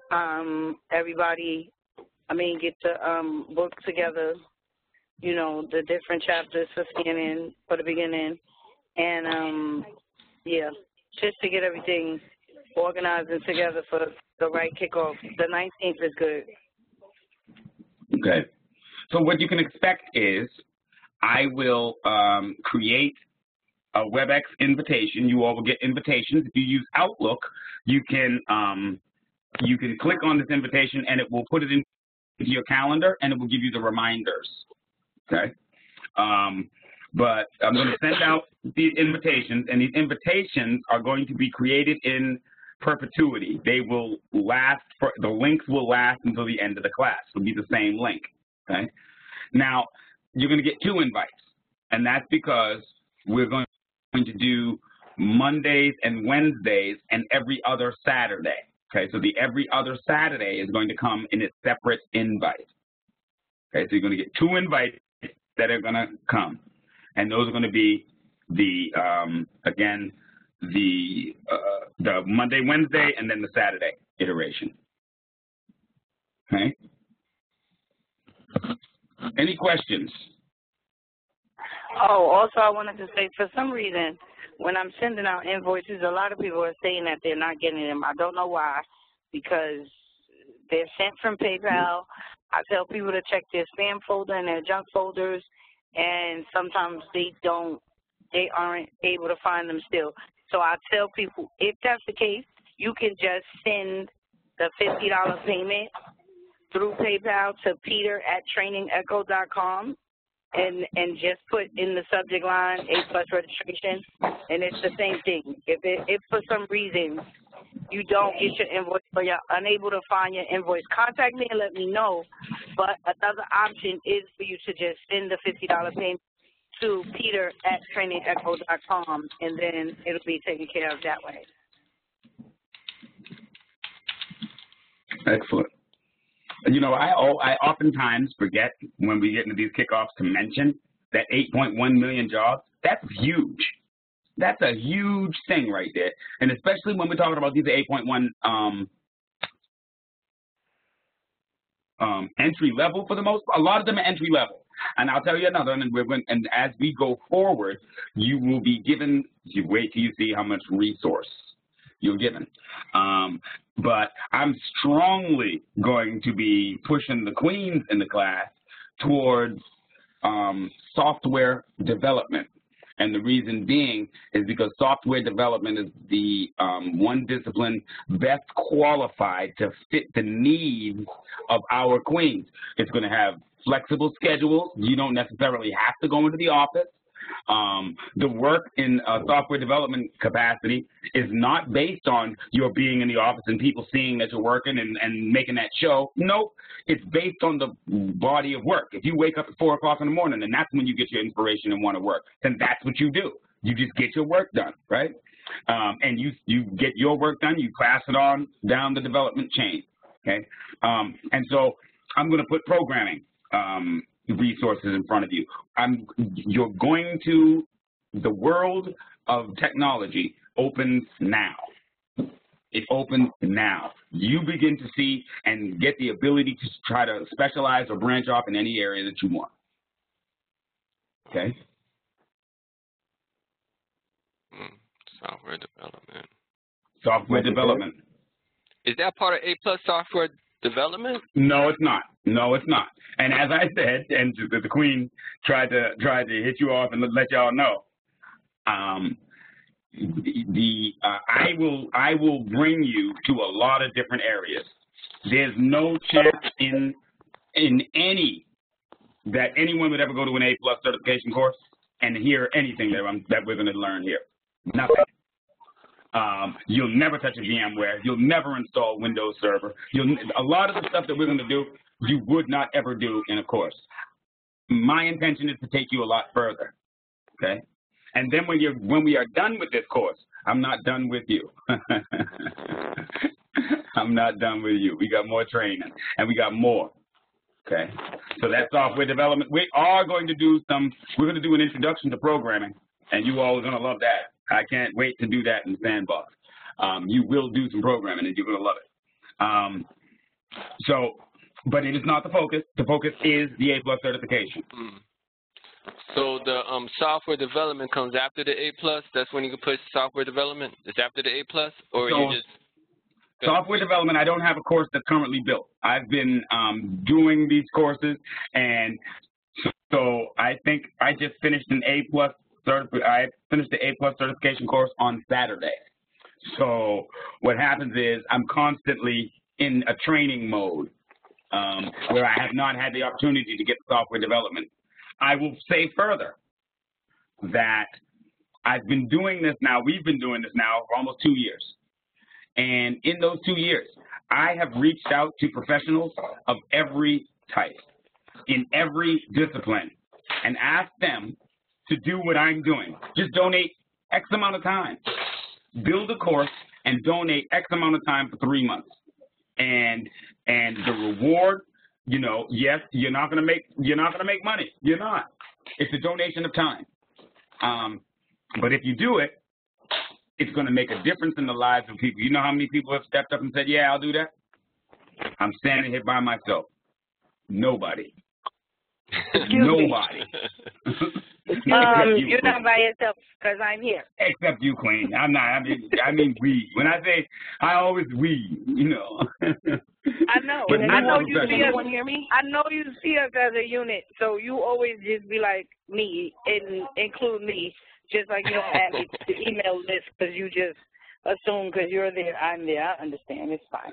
get the book together, you know, the different chapters for scanning for the beginning, and just to get everything organized and together for the right kickoff. The 19th is good. Okay. So what you can expect is I will create a WebEx invitation. You all will get invitations. If you use Outlook, you can click on this invitation and it will put it into your calendar and it will give you the reminders. Okay. But I'm going to send out these invitations, and these invitations are going to be created in perpetuity. They will last, the links will last until the end of the class. It'll be the same link, okay? Now, you're going to get 2 invites, and that's because we're going to do Mondays and Wednesdays and every other Saturday, okay? So the every other Saturday is going to come in a separate invite, okay? So you're going to get 2 invites that are going to come. And those are going to be the the Monday, Wednesday, and then the Saturday iteration. Okay. Any questions? Oh, also I wanted to say, for some reason, when I'm sending out invoices, a lot of people are saying that they're not getting them. I don't know why, because they're sent from PayPal. I tell people to check their spam folder and their junk folders, and sometimes they aren't able to find them still. So I tell people, if that's the case, you can just send the $50 payment through PayPal to peter@trainingecho.com and just put in the subject line A+ registration, and it's the same thing. If for some reason you don't get your invoice or you're unable to find your invoice, contact me and let me know. But another option is for you to just send the $50 payment to peter@trainingecho.com, and then it'll be taken care of that way. Excellent. You know, I oftentimes forget when we get into these kickoffs to mention that 8.1 million jobs. That's huge. That's a huge thing right there. And especially when we're talking about these 8.1 entry level for the most part. A lot of them are entry level. And I'll tell you another, and as we go forward, you will be given, you wait till you see how much resource you're given. But I'm strongly going to be pushing the queens in the class towards software development. And the reason being is because software development is the one discipline best qualified to fit the needs of our queens. It's going to have flexible schedules. You don't necessarily have to go into the office. The work in software development capacity is not based on your being in the office and people seeing that you're working and making that show. Nope. It's based on the body of work. If you wake up at 4 o'clock in the morning and that's when you get your inspiration and want to work, then that's what you do. You just get your work done, right? And you get your work done, you pass it on down the development chain, okay? And so I'm going to put programming resources in front of you. You're going to, the world of technology opens now. It opens now. You begin to see and get the ability to try to specialize or branch off in any area that you want. Okay? Software development. Software development. Is that part of A+ software development? No, it's not. No, it's not. And as I said, and the Queen tried to hit you off and let y'all know, I will bring you to a lot of different areas. There's no chance in any that anyone would ever go to an A+ certification course and hear anything that we're going to learn here. Nothing. You'll never touch a VMware. You'll never install Windows Server. A lot of the stuff that we're going to do, you would not ever do in a course. My intention is to take you a lot further, okay? And then when we are done with this course, I'm not done with you. I'm not done with you. We got more training, and we got more, okay? So that's software development. We are going to do we're going to do an introduction to programming, and you all are going to love that. I can't wait to do that in Sandbox. You will do some programming, and you're going to love it. But it is not the focus. The focus is the A+ certification. So the software development comes after the A+? That's when you can push software development? It's after the A+? Or you just... Software development, I don't have a course that's currently built. I've been doing these courses, and so I think I just finished an A+ I finished the A+ certification course on Saturday. So what happens is I'm constantly in a training mode where I have not had the opportunity to get software development. I will say further that I've been doing this now, we've been doing this now for almost 2 years. And in those 2 years, I have reached out to professionals of every type, in every discipline, and asked them to do what I'm doing. Just donate X amount of time. Build a course and donate X amount of time for 3 months. And the reward, yes, you're not gonna make money. You're not. It's a donation of time. But if you do it, it's gonna make a difference in the lives of people. You know how many people have stepped up and said, yeah, I'll do that? I'm standing here by myself. Nobody. Nobody. You're not by yourself, because I'm here. Except you, Queen. I'm not. I mean we. When I say, I always we, I know. But I know you see us. Everyone hear me? I know you see us as a unit, so you always just be like me and include me, just like you don't add me to the email list because you just assume because you're there, I'm there. I understand. It's fine.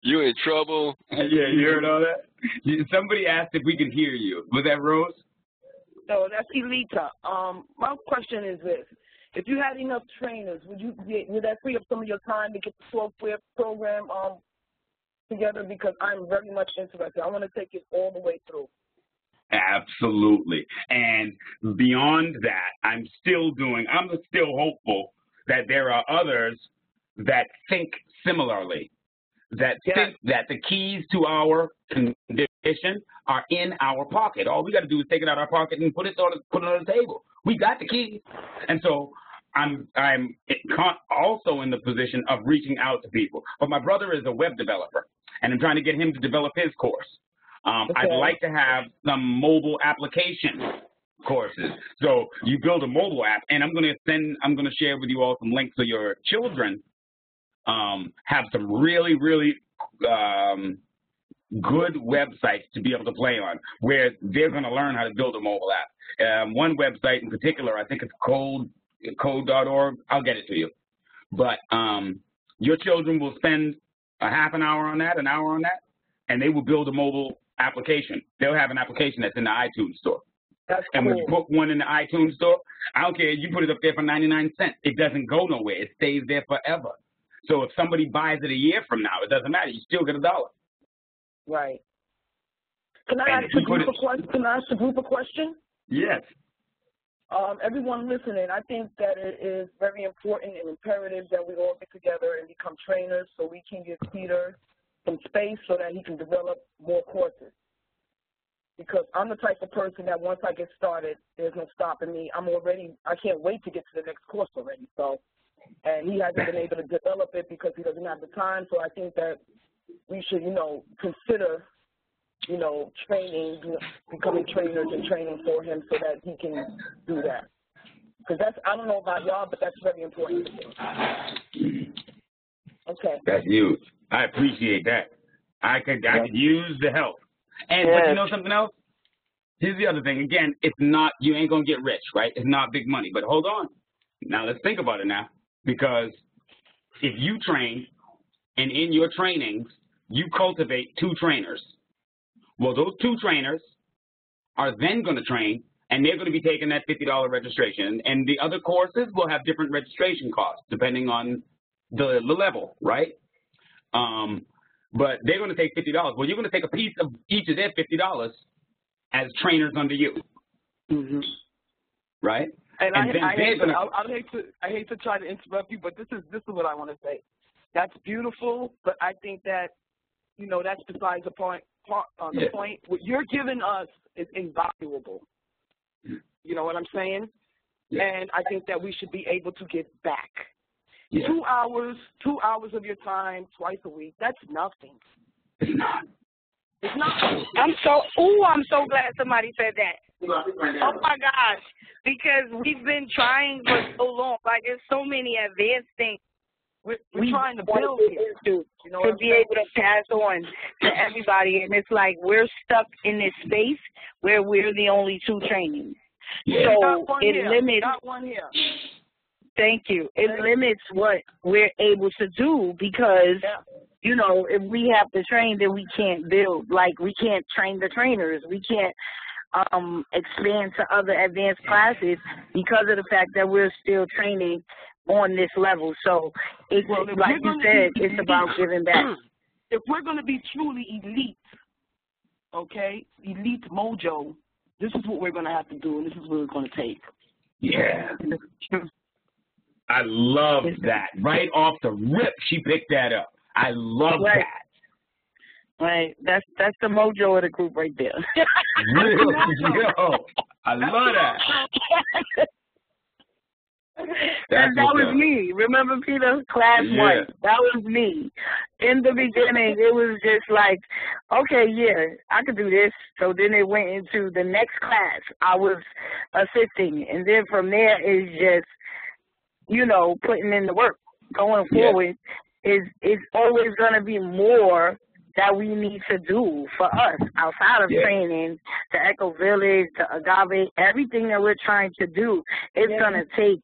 You in trouble. Yeah, you heard all that? Somebody asked if we could hear you. Was that Rose? No, that's Elita. My question is this. If you had enough trainers, would that free up some of your time to get the software program together? Because I'm very much interested. I want to take it all the way through. Absolutely. And beyond that, I'm still hopeful that there are others that think similarly, that think that the keys to our condition are in our pocket. All we got to do is take it out of our pocket and put it on the table. We got the keys. And so I'm also in the position of reaching out to people. But my brother is a web developer, and I'm trying to get him to develop his course. I'd like to have some mobile application courses. So you build a mobile app, and I'm going to share with you all some links so your children have some really, really good websites to be able to play on, where they're going to learn how to build a mobile app. One website in particular, I think it's code.org. I'll get it to you. But your children will spend a half an hour on that, an hour on that, and they will build a mobile application. They'll have an application that's in the iTunes store. That's and cool. when you put one in the iTunes store, I don't care, you put it up there for 99 cents. It doesn't go nowhere. It stays there forever. So if somebody buys it a year from now, it doesn't matter. You still get $1. Right. Can I ask the group a question? Yes. Everyone listening, I think that it is very important and imperative that we all get together and become trainers so we can give Peter some space so that he can develop more courses. Because I'm the type of person that once I get started, there's no stopping me. I can't wait to get to the next course already. So, and he hasn't been able to develop it because he doesn't have the time. So I think that we should, consider, training, becoming trainers and training for him so that he can do that. Because I don't know about y'all, but that's very important. Okay. That's huge. I appreciate that. I could use the help. And yes. But you know something else? Here's the other thing. Again, it's not, you ain't going to get rich, right? It's not big money. But hold on. Now let's think about it now. Because if you train and in your trainings, you cultivate 2 trainers. Well, those 2 trainers are then going to train, and they're going to be taking that $50 registration. And the other courses will have different registration costs depending on the level, right? But they're going to take $50. Well, you're going to take a piece of each of their $50 as trainers under you, right? And I hate to try to interrupt you, but this is what I want to say. That's beautiful, but I think that that's besides the point. The point what you're giving us is invaluable. You know what I'm saying? Yeah. And I think that we should be able to give back. Yeah. 2 hours of your time twice a week. That's nothing. It's not. It's not. I'm so glad somebody said that. Oh my gosh, because we've been trying for so long. Like there's so many advanced things. We're trying to build it to be able to pass on to everybody, and it's like we're stuck in this space where we're the only 2 training. Yeah. So it limits. Not one here. Thank you. It limits what we're able to do because, if we have to train, then we can't build. Like we can't train the trainers. We can't expand to other advanced classes because of the fact that we're still training on this level. So it's like you said, it's about giving back. If we're going to be truly elite, elite mojo, this is what we're going to have to do, and this is what it's going to take. Yeah. I love that. Right off the rip, she picked that up. I love that. Right. That's the mojo of the group right there. Real, yo, I love that. That was me. Remember, Peter? Class 1. That was me. In the beginning, it was just like, okay, I could do this. So then it went into the next class. I was assisting. And then from there is just, putting in the work. Going forward is always going to be more that we need to do for us outside of training, the Echo Village, the Agave, everything that we're trying to do. It's going to take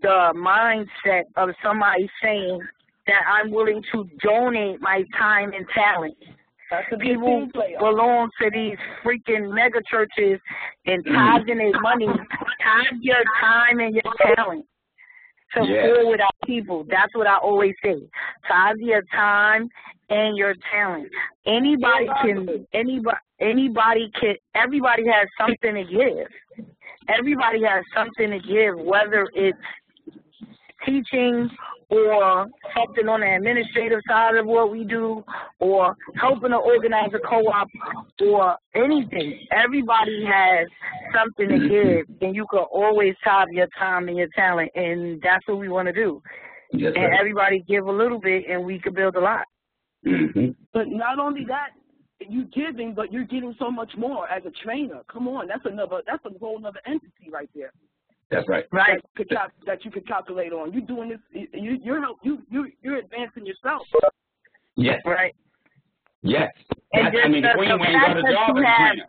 the mindset of somebody saying that I'm willing to donate my time and talent. People belong to these freaking mega churches and tithing their money. Tithe your time and your talent to forward our people. That's what I always say. Tithe your time and your talent. Everybody has something to give. Everybody has something to give, whether it's teaching or something on the administrative side of what we do or helping to organize a co-op or anything. Everybody has something to give, and you can always tithe your time and your talent, and that's what we want to do. Yes, and everybody give a little bit, and we could build a lot. But not only that, you're giving, but you're getting so much more as a trainer. Come on, that's a whole other entity right there. That's right. Right. That you could calculate on. You're doing this. You're advancing yourself. Yes. Right. Yes. And the Queen ain't got a job as a trainer.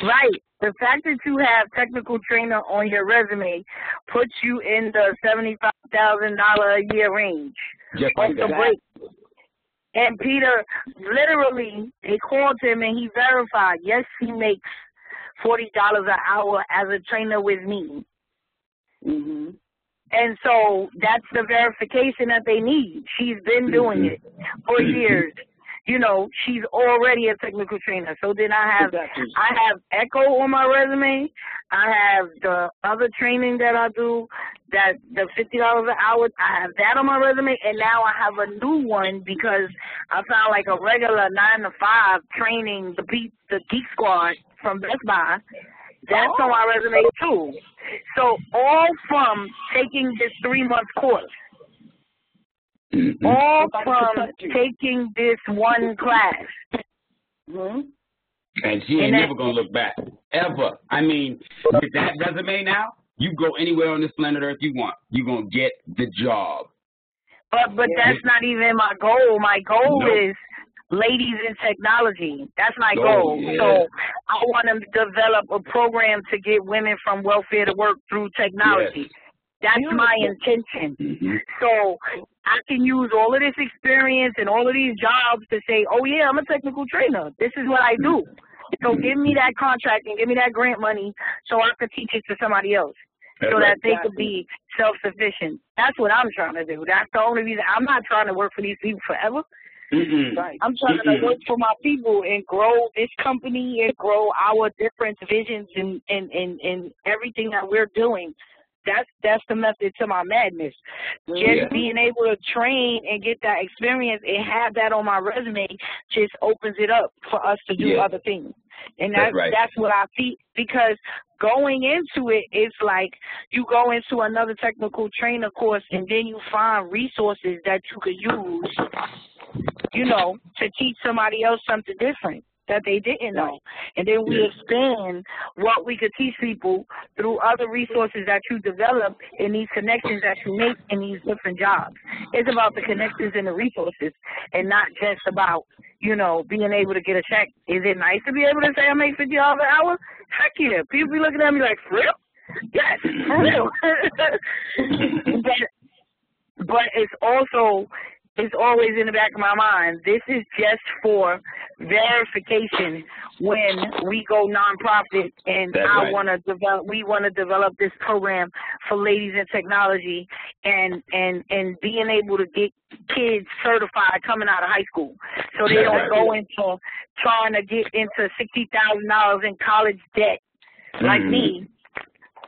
Right. The fact that you have technical trainer on your resume puts you in the $75,000 a year range. Just like that. Break. And Peter, literally, they called him and he verified, yes, he makes $40 an hour as a trainer with me. And so that's the verification that they need. She's been doing it for years. She's already a technical trainer. So then I have Echo on my resume. I have the other training that I do, that the $50 an hour. I have that on my resume, and now I have a new one because I found like a regular 9-to-5 training the Geek Squad from Best Buy. That's on my resume too. So all from taking this 3-month course. all from taking this one class. And she ain't never going to look back, ever. I mean, with that resume now, you go anywhere on this planet Earth you want. You're going to get the job. But that's not even my goal. My goal is ladies in technology. That's my goal. Yeah. So I want to develop a program to get women from welfare to work through technology. That's my intention. So I can use all of this experience and all of these jobs to say, oh, yeah, I'm a technical trainer. This is what I do. So give me that contract and give me that grant money so I can teach it to somebody else. So that they could be self-sufficient. That's what I'm trying to do. That's the only reason. I'm not trying to work for these people forever. Right. I'm trying to work for my people and grow this company and grow our different visions and everything that we're doing. That's the method to my madness. Just being able to train and get that experience and have that on my resume just opens it up for us to do other things. And that's what I see, because going into it, it's like you go into another technical trainer course and then you find resources that you could use, you know, to teach somebody else something different that they didn't know. And then we expand what we could teach people through other resources that you develop in these connections that you make in these different jobs. It's about the connections and the resources and not just about, you know, being able to get a check. Is it nice to be able to say I make $50 an hour? Heck yeah. People be looking at me like, for real? Yes, for real. but it's also, it's always in the back of my mind, this is just for verification when we go nonprofit and we want to develop this program for ladies in technology and being able to get kids certified coming out of high school so they don't go into trying to get into $60,000 in college debt like me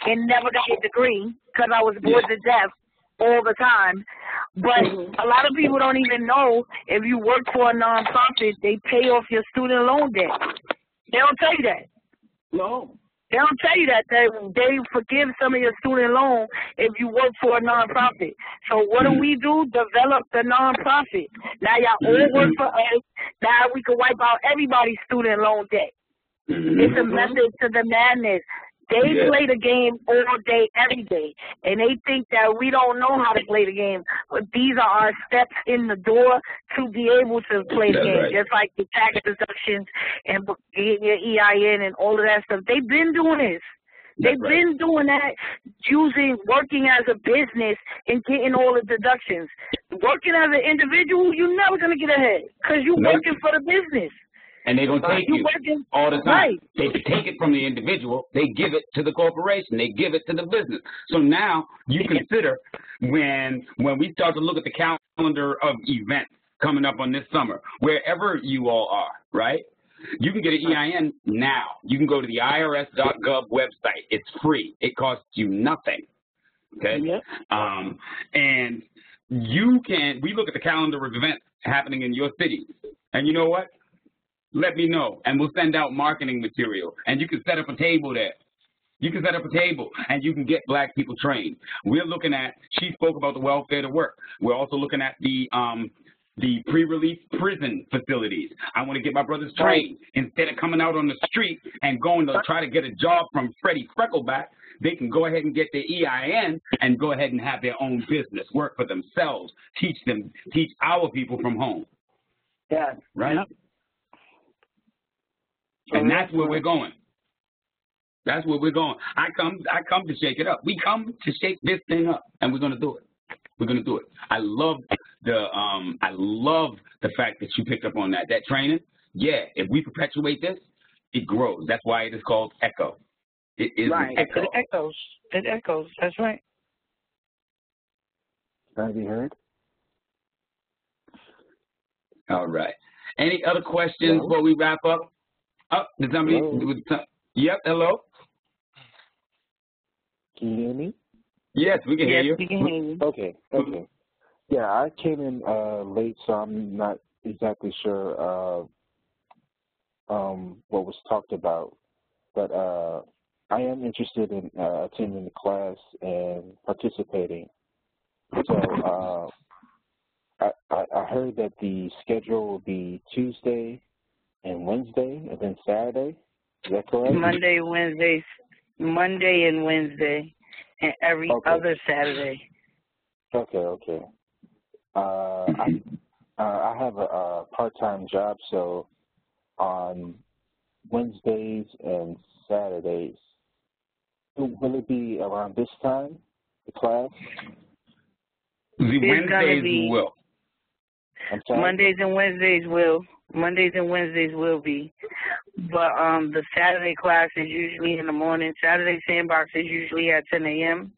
and never got a degree because I was bored to death all the time. But a lot of people don't even know if you work for a nonprofit, they pay off your student loan debt. They don't tell you that. No. They don't tell you that. They forgive some of your student loan if you work for a nonprofit. So what do? Develop the nonprofit. Now y'all all work for us. Now we can wipe out everybody's student loan debt. It's a method to the madness. They play the game all day, every day, and they think that we don't know how to play the game. But these are our steps in the door to be able to play the game, just like the tax deductions and getting your EIN and all of that stuff. They've been doing this. They've been doing that, working as a business and getting all the deductions. Working as an individual, you're never going to get ahead because you're working for the business. And they're going to take you all the time. They take it from the individual. They give it to the corporation. They give it to the business. So now you consider when we start to look at the calendar of events coming up on this summer, wherever you all are, right? You can get an EIN now. You can go to the IRS.gov website. It's free. It costs you nothing, okay? And we look at the calendar of events happening in your city. And you know what? Let me know, and we'll send out marketing material, and you can set up a table there. You can set up a table, and you can get black people trained. We're looking at, she spoke about the welfare to work. We're also looking at the pre-release prison facilities. I want to get my brothers trained. Instead of coming out on the street and going to try to get a job from Freddie Freckleback, they can go ahead and get their EIN and go ahead and have their own business, work for themselves, teach our people from home. Right? And that's where we're going. That's where we're going. I come to shake it up. We come to shake this thing up, and we're going to do it. We're going to do it. I love the fact that you picked up on that training. Yeah, if we perpetuate this, it grows. That's why it is called Echo. It is Echo. It echoes. It echoes. That's right. Can I be heard? All right. Any other questions before we wrap up? Oh, did somebody? Yep. Hello. Can you hear me? Yes, we can hear you. We can hear you. Okay. Yeah, I came in late, so I'm not exactly sure what was talked about, but I am interested in attending the class and participating. So I heard that the schedule will be Tuesday and Wednesday, and then Saturday. Is that correct? Monday and Wednesday, and every other Saturday. Okay. I have a part-time job, so on Wednesdays and Saturdays, will it be around this time, the class? The Wednesdays will. I'm sorry? Mondays and Wednesdays will be. But the Saturday class is usually in the morning. Saturday Sandbox is usually at 10 a.m.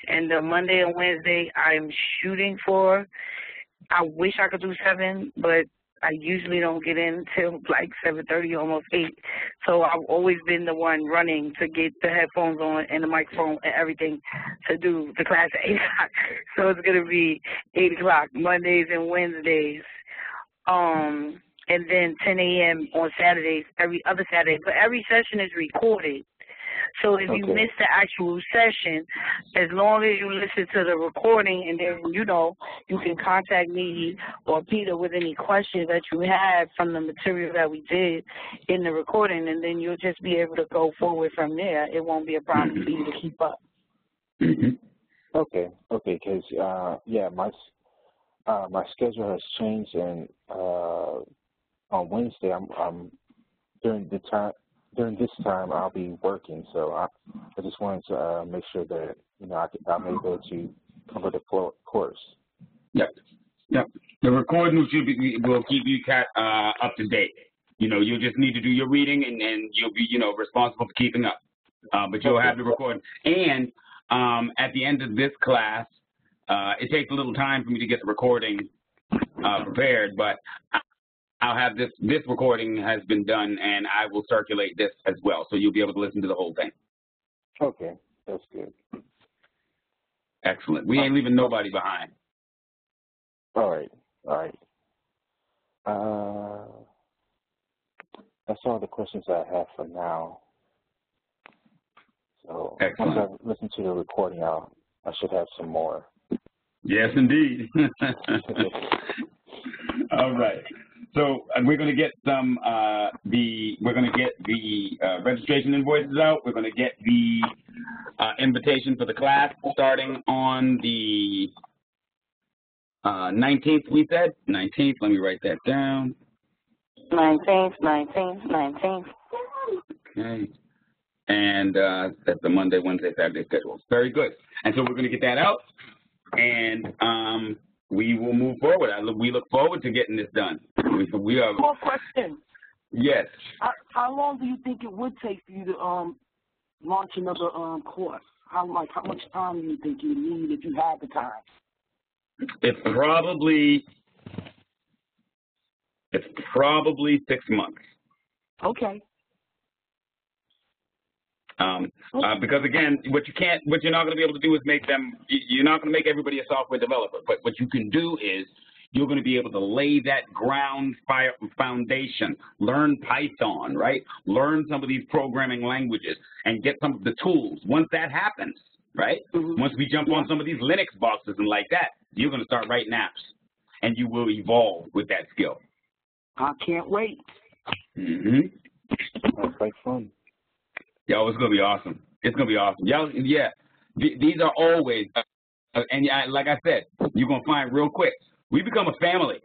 And the Monday and Wednesday I'm shooting for. I wish I could do 7, but I usually don't get in till like 7:30, almost 8. So I've always been the one running to get the headphones on and the microphone and everything to do the class at 8 o'clock. So it's going to be 8 o'clock, Mondays and Wednesdays. And then 10 a.m. on Saturdays, every other Saturday. But every session is recorded. So if you miss the actual session, as long as you listen to the recording, and then, you can contact me or Peter with any questions that you have from the material that we did in the recording, and then you'll just be able to go forward from there. It won't be a problem for you to keep up. Okay, because, my schedule has changed, and on Wednesday, I'm during this time I'll be working, so I just wanted to make sure that I'm able to cover the course. Yep. The recording will keep you up to date. You'll just need to do your reading, and you'll be responsible for keeping up. But you'll have the recording. And at the end of this class, it takes a little time for me to get the recording prepared, but I'll have this recording has been done, and I will circulate this as well, so you'll be able to listen to the whole thing. Okay, that's good. Excellent. We ain't leaving nobody behind. All right. That's all the questions I have for now. So excellent. Once I listen to the recording, I should have some more. Yes, indeed. All right. So we're going to get the registration invoices out. We're going to get the invitation for the class starting on the 19th, we said? 19th, let me write that down. 19th. Okay. And that's the Monday, Wednesday, Saturday schedules. Very good. And so we're going to get that out, and we will move forward. We look forward to getting this done. We are. More question. Yes. How long do you think it would take for you to launch another course? How much time do you think you need if you had the time? It's probably 6 months. Okay. Because again, what you're not going to be able to do is you're not going to make everybody a software developer. But what you can do is you're going to be able to lay that foundation, learn Python, right? Learn some of these programming languages and get some of the tools. Once that happens, right? Once we jump on some of these Linux boxes and like that, you're going to start writing apps, and you will evolve with that skill. I can't wait. That's like fun. Yo, it's going to be awesome. It's going to be awesome. Yo, yeah, these are always, like I said, you're going to find real quick, we become a family.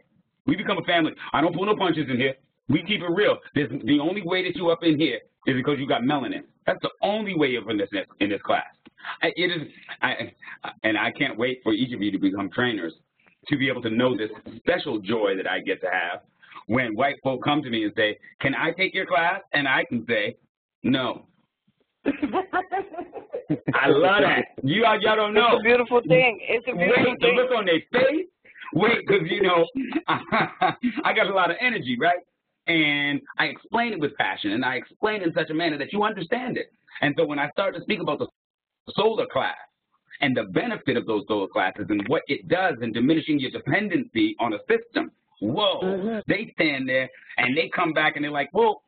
I don't pull no punches in here. We keep it real. The only way that you up in here is because you got melanin. That's the only way you're in this class. And I can't wait for each of you to become trainers to be able to know this special joy that I get to have when white folk come to me and say, "Can I take your class?" And I can say, "No." I love that. Y'all don't know. It's a beautiful thing. Wait, the look on their face. Wait, because, I got a lot of energy, right? And I explain it with passion, and I explain it in such a manner that you understand it. And so when I start to speak about the solar class and the benefit of those solar classes and what it does in diminishing your dependency on a system, whoa, they stand there and they come back and they're like, well,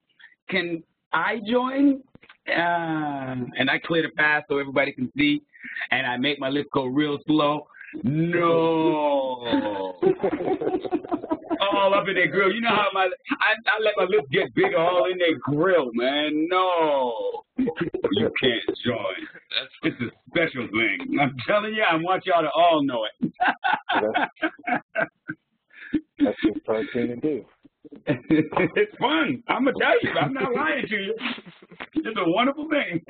can I join? And I clear the path so everybody can see, and I make my lips go real slow. No. all up in their grill. You know how I let my lips get bigger all in their grill, man. No, you can't join. It's a special thing. I'm telling you, I want y'all to all know it. That's the fun thing to do. It's fun. I'm going to tell you. I'm not lying to you. It's a wonderful thing.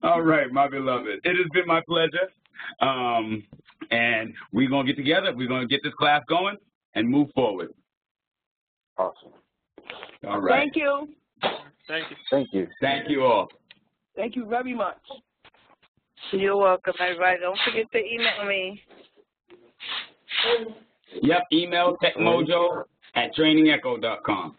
All right, my beloved. It has been my pleasure. And we're going to get together. We're going to get this class going and move forward. Awesome. All right. Thank you. Thank you. Thank you. Thank you all. Thank you very much. You're welcome, everybody. Don't forget to email me. Yep, email techmojo@trainingecho.com.